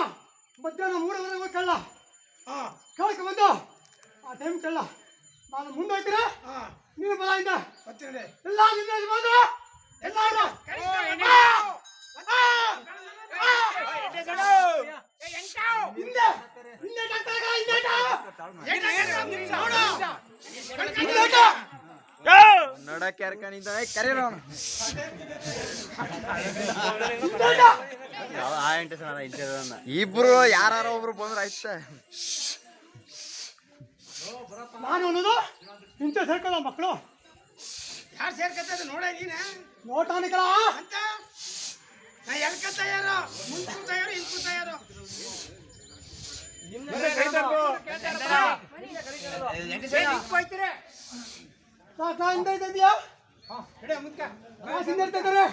ಮಧ್ಯಾಹ್ನ 3:30 ಕಳ್ಳ ಕಳಕ್ಕೆ ಬಂದು ಆ ಟೈಮ್ ಕಳ್ಳ ನಾನು ಮುಂದೆ ಹೋಗ್ತೀರಾ ನೀನು ಬಲಾಯಿಂದ ಎಲ್ಲ ನಿನ್ನ ಯಜಮಾನ್ರು ಎಲ್ಲ ಹಿಂದೆ ಹಿಂದೆ ನೋಡಕ್ಕೆ ಯಾರ್ಕಂದ ಕರೀರೋ ಇಬ್ರು ಯಾರು ಒಬ್ರು ಬಂದ್ರೆ ಆಯ್ತ. ನಾನು ಅನ್ನೋದು ಇಂಥ ಸೇರ್ಕೊಳ್ಳೋ ಮಕ್ಕಳು ಯಾರು ಸೇರ್ಕತ್ತದ ನೋಡ ನೀನ ನೋಟಾನಿಕಲ ಅಂತ ನಾ ಎಲ್ಕ ತಯಾರು ಮುಂದೆ ತಯಾರು ಇಲ್ಲಿ ಹಿಂದೆ ಇದೆಯಾ ನಡಿ ಮುಂದ್ಕ ಹಿಂದೆ ಇರ್ತಿದ್ದಾರೆ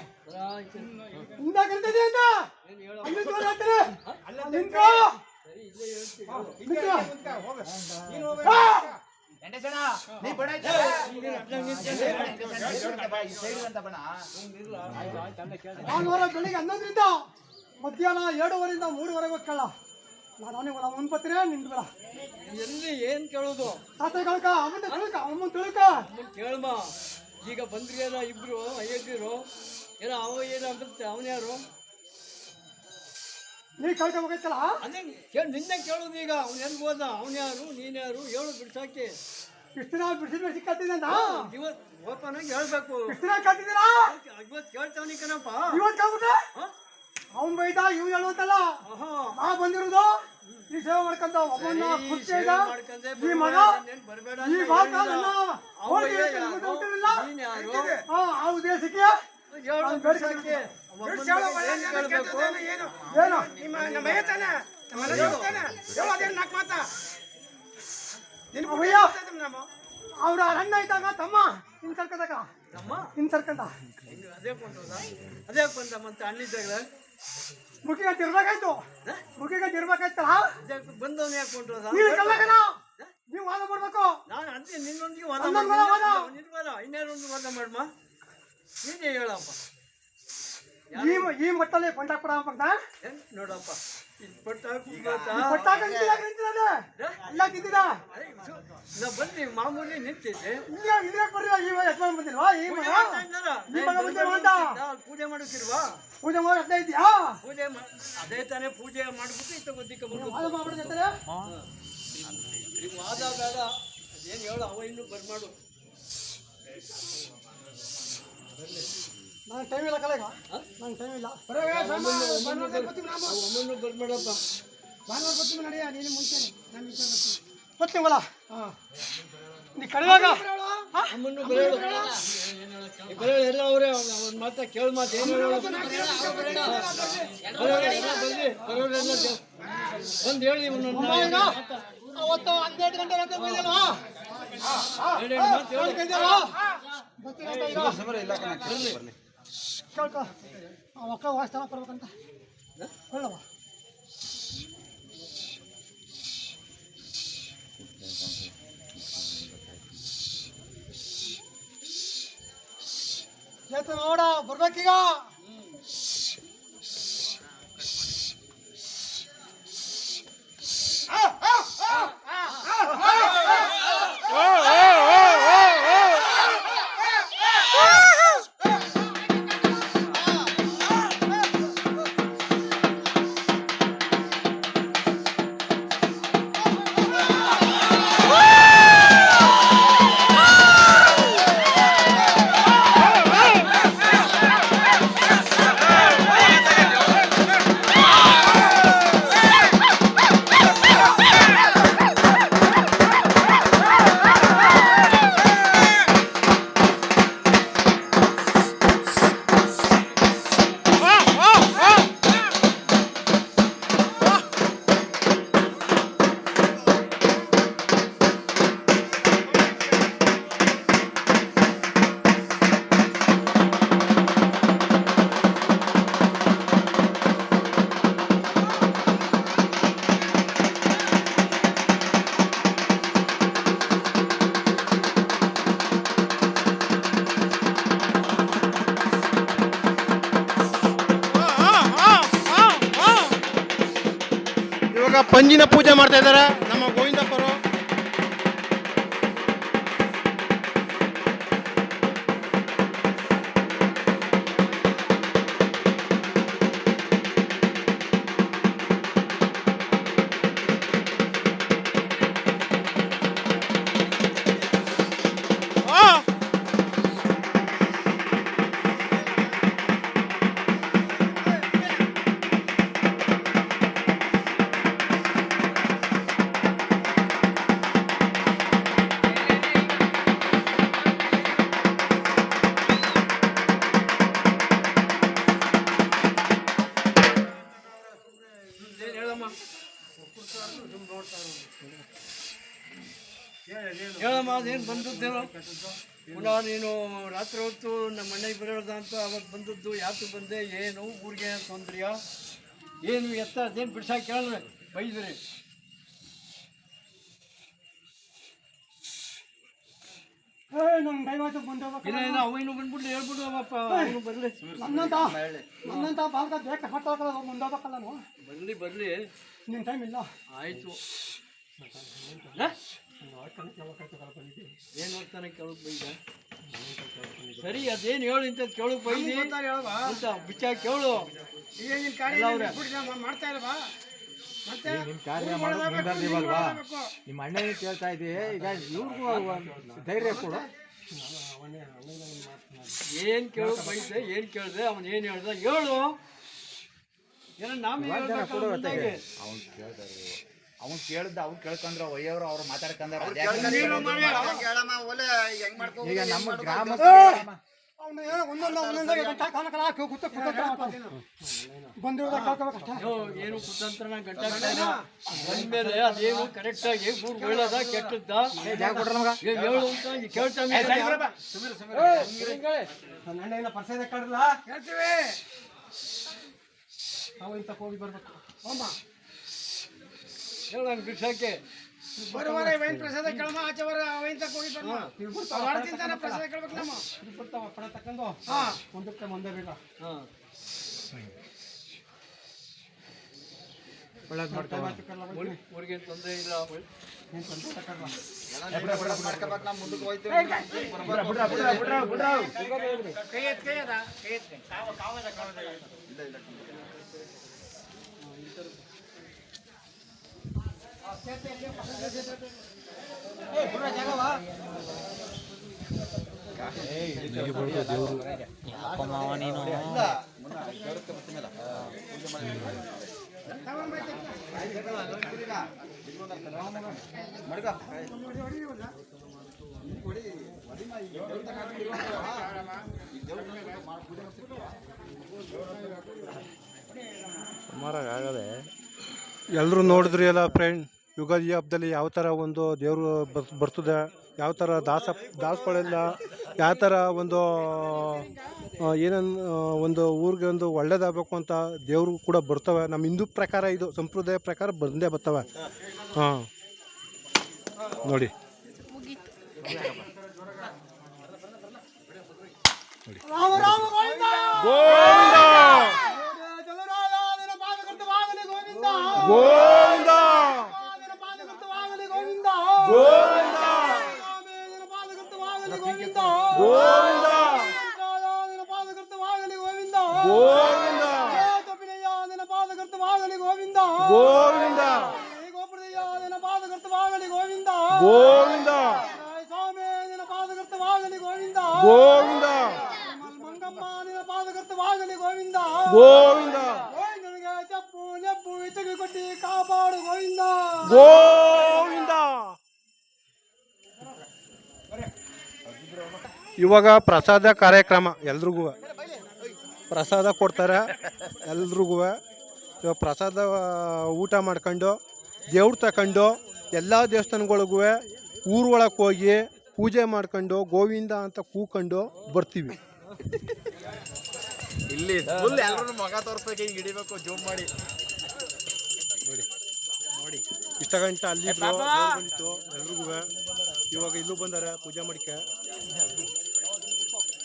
ಹಿಂದೆ ಕರಿತಿದ್ಯಾ ಅಂತ ಅಲ್ಲಿ ತೋರಿ ಹಾಕ್ತಾರೆ ನಿಂತ್ಕೋ ನಿಂತ್ಕೋ ಮುಂದ್ಕ ಹೋಗ ನೀನು ಹೋಗ ನೀ ಬಡ ಭಾನುವಾರ ಬೆಳಿಗ್ಗೆ 11ರಿಂದ ಮಧ್ಯಾಹ್ನ 2:30ರಿಂದ 3:30 ಕೇಳ ನಾನು ಅವನಿಗೆ ಮುಂದ್ಬತ್ತೀರ ನಿಂತ್ಬೇಡ ಎಲ್ಲಿ ಏನ್ ಕೇಳೋದು ತಾತ ಕಳ್ಕ ಅಮ್ಮನ್ ತಿಳ್ಕ ಕೇಳಮ್ಮ ಈಗ ಬಂದ್ರಿ ಏನೋ ಇಬ್ರು ಅಯ್ಯದಿರು ಏನೋ ಅವ ಏನೋ ಅಂತ ಅವನ ಯಾರು ನೀ ಕಳ್ಕೊಬೇಕೈತಲ್ಲ ಅದೇ ನಿನ್ನೆ ಕೇಳೋದು ಈಗ ಅವ್ನು ಎಲ್ಲಿ ಹೋದ ಅವನ ಯಾರು ನೀನ್ ಯಾರು ಹೇಳು ಬಿಡ್ಸಾಕಿ ಇಷ್ಟು ದಿನ ಬಿಡಿಸಿದ್ರೆ ಸಿಕ್ಕತ್ತಿದ್ದ ಇವತ್ತು ಓಪನಾಗಿ ಹೇಳ್ಬೇಕು ಇಷ್ಟು ದಿನ ಕತ್ತಿದ್ದೀರಾ ಇವತ್ತು ಕೇಳ್ತಾವನಿ ಕಣಪ್ಪ ಇವತ್ತು ಕಾಗ್ಬಿಟ್ರೆ ಅವ್ನ್ ಬೈದ ಇವ್ ಹೇಳುವಂತಲ್ಲ ಆಹಾ ನಾ ಬಂದಿರೋದು ಈ ಸೇವೆ ಮಾಡ್ಕೊಂತ ಒಬ್ಬನ್ನ ಕುರ್ಚಿಯಾಗ ಈ ಮಗ ಬರ್ಬೇಡ ಈ ಬಾಕ ನನ್ನ ಹುಟ್ಟಿರಲಿಲ್ಲ ಆ ಉದ್ದೇಶಕ್ಕೆ ಹೇಳು ಬಿಡ್ಸಾಕಿ ಕೇಳಬೇಕು ಏನು ಏನು ನಿಮ್ಮ ನಮ್ಮ ಏತಾನ ನಮ್ಮ ಮನೆ ಹೋಗ್ತಾನ ಹೇಳು ಅದೇನು ನಾಲ್ಕು ಮಾತಾ ನಿನ್ನ ಅವಯ್ಯ ನಮ್ಮ ಅವ್ರ ಅಣ್ಣ ಇದ್ದಾಗ ತಮ್ಮ ಇನ್ ಸರ್ಕಂದಾಗ ತಮ್ಮ ಇನ್ ಸರ್ಕಂದ ಅದೇ ಕೊಂಡೋದ ಅದೇ ಬಂದ ಮತ್ತೆ ಅಣ್ಣಿದ್ದಾಗ ಮುಖಿಗೆ ತಿರ್ಬೇಕಾಯ್ತು ಮುಖಿಗೆ ತಿರ್ಬೇಕಾಯ್ತಲ್ಲ ಅದೇ ಬಂದವನು ಯಾಕೆ ಕೊಂಡೋದ ನೀವು ಕಲ್ಲಕನ ನೀವು ವಾದ ಮಾಡ್ಬೇಕು ನಾನು ಅಂತೀನಿ ನಿನ್ನೊಂದಿಗೆ ವಾದ ಒಂದೊಂದು ಮಾಡ್ತೀನಿ. ವಾದ. ನಿನ್ವಾದ ಇನ್ಯಾರೊಂದು ವಾದ ಮಾಡಮ್ಮ ನೀನೇ ಹೇಳಪ್ಪ ಈ ಮಟ್ಟಲ್ಲಿ ಕೊಂಡಾಕ್ಬಿಡ ಅಂತ ಏನ್ ನೋಡಪ್ಪ ಇದು ಪಟ್ಟ ಕೊಟ್ಟಾಕ ಎಲ್ಲ ತಿಂದಿದ ನಾ ಬಂದು ಮಾಮೂಲಿ ನಿಂತಿದ್ದೆ ಇದ್ರಾಗ ಬರ್ರಿ ಈ ಯಜಮಾನ್ ಬಂದಿಲ್ವಾ ಈ ಮಗ ಈ ಮಗ ಬಂದಿಲ್ವಾ ಅಂತ ಪೂಜೆ ಮಾಡುತ್ತಿಲ್ವಾ ಪೂಜೆ ಮಾಡಿ 15 ಇದೆಯಾ ಪೂಜೆ ಅದೇ ತಾನೇ ಪೂಜೆ ಮಾಡ್ಬಿಟ್ಟು ಇತ್ತ ಗೊತ್ತಿಕ್ಕ ವಾದ ಮಾಡ್ಬಿಡ್ತಾರೆ ವಾದ ಬೇಡ ಅದೇನು ಹೇಳು ಅವ ಇನ್ನು ಬರ್ಮಾಡು ನನಗೆ ಟೈಮ್ ಇಲ್ಲ ಕಲೆಗ ನಂಗೆ ಟೈಮ್ ಇಲ್ಲ ಅಮ್ಮನ್ನು ಬರ್ಬೇಡಪ್ಪ ಭಾನುವಾರ ಬರ್ತೀವಿ ನಡೆಯ ನೀನು ಮುಂಚೆ ನಾನು ಈಚೆ ಬರ್ತೀನಿ ಗೊತ್ತಿವಲ್ಲ ನೀ ಕಡಿವಾಗ ಅಮ್ಮನ್ನು ಬರೇಳು ಬರೇಳು ಎಲ್ಲ ಅವರೇ ಒಂದು ಮಾತಾ ಕೇಳ ಮಾತು ಏನು ಹೇಳೋಳು ಬರೋರೆಲ್ಲ ಬಂದು ಹೇಳಿ ಈಗ ಅವತ್ತು 12 ಗಂಟೆ ರಾತ್ರಿ ಹೋಗಿದ್ದಲ್ವಾ ಮಾತು ಹೇಳಿ ಕೇಳ್ಕೊ ಆ ಮಕ್ಕಳು ವಾಸ್ತವ ಬರ್ಬೇಕಂತ ಹೇಳವ ನೋಡ ಬರ್ಬೇಕೀಗ ಇವಾಗ ಪಂಜಿನ ಪೂಜೆ ಮಾಡ್ತಾ ಇದ್ದಾರೆ ನಮ್ಮ ಗೋವಿಂದಪ್ಪರು. ಹೇಳಮ್ಮ ಅದೇನು ಬಂದದ್ದೇನೋ ಪುನಃ ನೀನು ರಾತ್ರಿ ಹೊತ್ತು ನಮ್ಮ ಮನೆಗೆ ಬರೋದ ಅಂತ ಅವತ್ತು ಬಂದದ್ದು ಯಾತು ಬಂದೆ ಏನು ಊರಿಗೆ ತೊಂದ್ರೆಯಾ ಏನು ಎತ್ತ ಅದೇನು ಬಿಡ್ಸಾಕ ಕೇಳಿದ್ರೆ ಬೈದ್ರಿ ನಂಗೆ ದಯವಾಯ್ತು ಬಂದು ಇಲ್ಲ ಇಲ್ಲ ಅವೇನು ಬಂದ್ಬಿಟ್ಟು ಹೇಳ್ಬಿಡು ಅವಪ್ಪ ಅವನು ಬರಲಿ ನನ್ನಂತ ಭಾಗ ಬೇಕು ಹತ್ತೋಕಲ್ಲ ಮುಂದೋಗ್ಬೇಕಲ್ಲ ನಾನು ಬರಲಿ ನಿನ್ನ ಟೈಮ್ ಇಲ್ಲ ಆಯಿತು ಏನು ಹೋಗ್ತಾನೆ ಕೇಳಕ್ ಬೈದ ಸರಿ ಅದೇನು ಹೇಳು ಇಂಥ ಕೇಳಕ್ ಬೈದಿ ಅಂತ ಬಿಚ್ಚಾಗಿ ಕೇಳು ಈಗ ನಿನ್ನ ಕಾರ್ಯ ಮಾಡ್ತಾ ಇಲ್ವಾ ಮತ್ತೆ ನಿಮ್ ಕಾರ್ಯ ಮಾಡೋದು ಮುಂದಾದಿವಲ್ವಾ ನಿಮ್ಮ ಅಣ್ಣನಿಗೆ ಕೇಳ್ತಾ ಇದ್ದೀ ಈಗ ಇವ್ರಿಗೂ ಧೈರ್ಯ ಕೊಡು ಏನು ಕೇಳಕ್ ಬೈದೆ ಏನು ಕೇಳಿದೆ ಅವನು ಏನು ಹೇಳ್ದ ಹೇಳು ಏನೋ ನಾಮೇ ಅವ್ನು ಕೇಳ್ದ ಅವ್ನು ಕೇಳ್ಕೊಂಡ್ರ ಒಯ್ಯವ್ರು ಅವ್ರು ಮಾತಾಡ್ಕೊಂಡ್ರ ಈಗ ನಮ್ಮ ಗ್ರಾಮ ಅವನು ಏನೋ ಒಂದೊಂದು ಬಂದಿರೋದ ಕೇಳ್ಕೋಬೇಕಷ್ಟೇ ಏನು ಕುತಂತ್ರನ ಗಂಟೆ ಬಂದ್ಮೇಲೆ ಅದೇನು ಕರೆಕ್ಟಾಗಿ ಊರು ಒಳ್ಳದ ಕೆಟ್ಟದ್ದ ಹೇಳು ಅಂತ ಕೇಳ್ತಾನೆ ನನ್ನ ಅಣ್ಣ ಪರಿಸರ ಕಾಡಲ್ಲ ಹೇಳ್ತೀವಿ ನಾವು ಇಂತ ಹೋಗಿ ಬರ್ಬೇಕು ಹೋಮ ಹೇಳು ಹಂಗೆ ಬಿಡ್ಸಕ್ಕೆ ಬರುವಾರ ವೈನ್ ಪ್ರಸಾದ ಕೇಳಮ್ಮ ಆಚೆ ಬರ ವೈನ್ ತಕ ಹೋಗಿ ಬರೋಣ ತಿಂತಾನೆ ಪ್ರಸಾದ ಕೇಳ್ಬೇಕು ನಮ್ಮ ಬರ್ತಾವ ಪಡ ತಕೊಂಡು ಮುಂದಕ್ಕೆ ಮುಂದೆ ಬೇಗ ಹಾಂ ಒಳ್ಳೇದು ಮಾಡ್ತಾವ ಊರಿಗೆ ತೊಂದರೆ ಇಲ್ಲ ಕೈ ಎತ್ಕೈಯದ ಕೈ ಎತ್ಕೈ ನೀನು ಎಲ್ಲರೂ ನೋಡಿದ್ರಿ ಅಲ್ಲ ಫ್ರೆಂಡ್ ಯುಗಾದಿ ಹಬ್ಬದಲ್ಲಿ ಯಾವ ಥರ ಒಂದು ದೇವರು ಬರ್ತದೆ ಯಾವ ಥರ ದಾಸಗಳೆಲ್ಲ ಯಾವ ಥರ ಒಂದು ಒಂದು ಊರಿಗೆ ಒಂದು ಒಳ್ಳೇದಾಗಬೇಕು ಅಂತ ದೇವರು ಕೂಡ ಬರ್ತವೆ ನಮ್ಮ ಹಿಂದೂ ಪ್ರಕಾರ ಇದು ಸಂಪ್ರದಾಯ ಪ್ರಕಾರ ಬಂದೇ ಬರ್ತವೆ ಹಾಂ ನೋಡಿ ರಾಮ ರಾಮ ಗೋವಿಂದ ಗೋವಿಂದ ಜಲರಾಯನ ಪಾದಕರ್ತವಾಗಲಿ ಗೋವಿಂದ ಗೋವಿಂದ ಪಾದಕರ್ತವಾಗಲಿ ಗೋವಿಂದ ಗೋವಿಂದ ಪಾದಕರ್ತವಾಗಲಿ ಗೋವಿಂದ ಗೋವಿಂದ ಪಾದಕರ್ತವಾಗಲಿ ಗೋವಿಂದ ಗೋವಿಂದ ಕಪಿಲಯ್ಯನ ಪಾದಕರ್ತವಾಗಲಿ ಗೋವಿಂದ ಗೋವಿಂದ ಗೋಪುರಯ್ಯನ ಪಾದಕರ್ತವಾಗಲಿ ಗೋವಿಂದ ಗೋವಿಂದ ಸ್ವಾಮಿಯನ ಪಾದಕರ್ತವಾಗಲಿ ಗೋವಿಂದ ಗೋವಿಂದ ಮಂಗಮ್ಮನ ಪಾದಕರ್ತವಾಗಲಿ ಗೋವಿಂದ ಗೋವಿಂದ ನನಗೆ ಚಪ್ಪು ನೆಪ್ಪು ಇಚ್ಚಗೆ ಕೊಟ್ಟಿ ಕಾಪಾಡು ಗೋವಿಂದ ಗೋವಿಂದ ಇವಾಗ ಪ್ರಸಾದ ಕಾರ್ಯಕ್ರಮ ಎಲ್ರಿಗೂ ಪ್ರಸಾದ ಕೊಡ್ತಾರೆ ಎಲ್ರಿಗೂ ಇವಾಗ ಪ್ರಸಾದ ಊಟ ಮಾಡ್ಕೊಂಡು ದೇವ್ರು ತಗೊಂಡು ಎಲ್ಲ ದೇವಸ್ಥಾನಗಳಿಗೂ ಊರು ಒಳಗೆ ಹೋಗಿ ಪೂಜೆ ಮಾಡ್ಕೊಂಡು ಗೋವಿಂದ ಅಂತ ಕೂಕೊಂಡು ಬರ್ತೀವಿ. ಇಲ್ಲಿ ಫುಲ್ ಎಲ್ಲರೂ ಮಗ ತೋರಿಸ್ಬೇಕು ಈಗ ಹಿಡಿಬೇಕು ಜೂಮ್ ಮಾಡಿ ನೋಡಿ ಇಷ್ಟ ಗಂಟೆ ಅಲ್ಲಿ ಬಂದಿತ್ತು ಎಲ್ರಿಗೂ. ಇವಾಗ ಇಲ್ಲೂ ಬಂದಾರೆ ಪೂಜೆ ಮಾಡಿಕೆ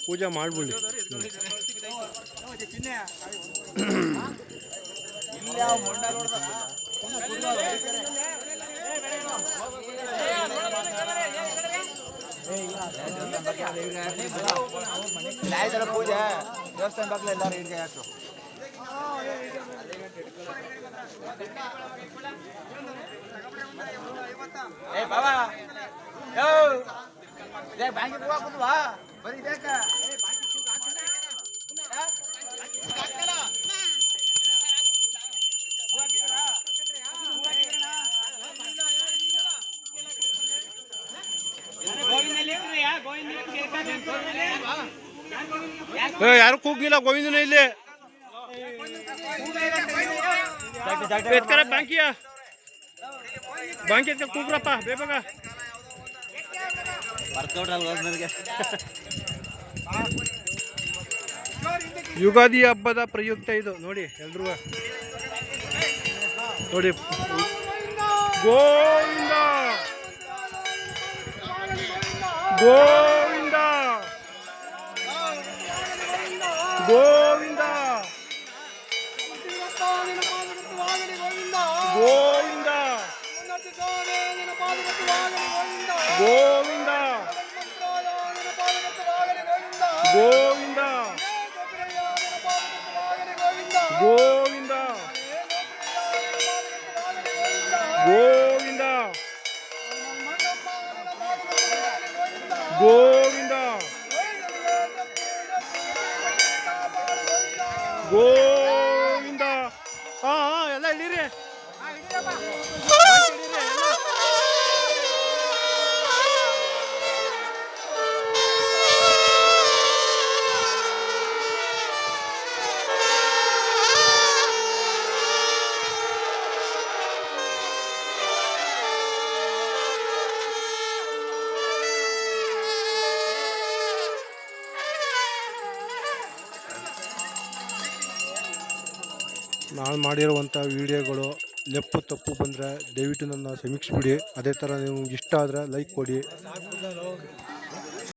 ಪೂಜೆ ಮಾಡ್ಬಿಡಿ. ಪೂಜೆ ದೇವಸ್ಥಾನ ಬಾಗ್ಲ ಎಲ್ಲರೂ ಹಿಡ್ಗೆ ಯಾಕೆ ಏ ಬಾಬಾ ಯೋ ಬ್ಯಾಂಕಿಗೆ ಹೋಗ್ಬಂದ್ವಾ ಬರೀ ಬೇಕಾ ಯಾರು ಕೂಗಿಲ್ಲ ಗೋವಿಂದನ ಇಲ್ಲಿ ಬ್ಯಾಂಕಿಯ ಬ್ಯಾಂಕ್ ಕೂಗ್ರಪ್ಪ ಬೇಗ ಯುಗಾದಿ ಹಬ್ಬದ ಪ್ರಯುಕ್ತ ಇದು ನೋಡಿ ಎಲ್ರೂ ನೋಡಿ. ಗೋವಿಂದ ಗೋವಿಂದ ಗೋವಿಂದ ಗೋವಿಂದ ಗೋವಿಂದ ಗೋವಿಂದ ಗೋವಿಂದ ಗೋವಿಂದ ಗೋವಿಂದ ಗೋವಿಂದ. ಹಾ ಎಲ್ಲ ಹಿಡೀರಿ. ನಾನು ಮಾಡಿರುವಂಥ ವೀಡಿಯೋಗಳು ನೆಪ್ಪು ತಪ್ಪು ಬಂದರೆ ದಯವಿಟ್ಟು ನನ್ನ ಸಮೀಕ್ಷಿಸ್ಬಿಡಿ. ಅದೇ ಥರ ನಿಮ್ಗೆ ಇಷ್ಟ ಆದರೆ ಲೈಕ್ ಕೊಡಿ.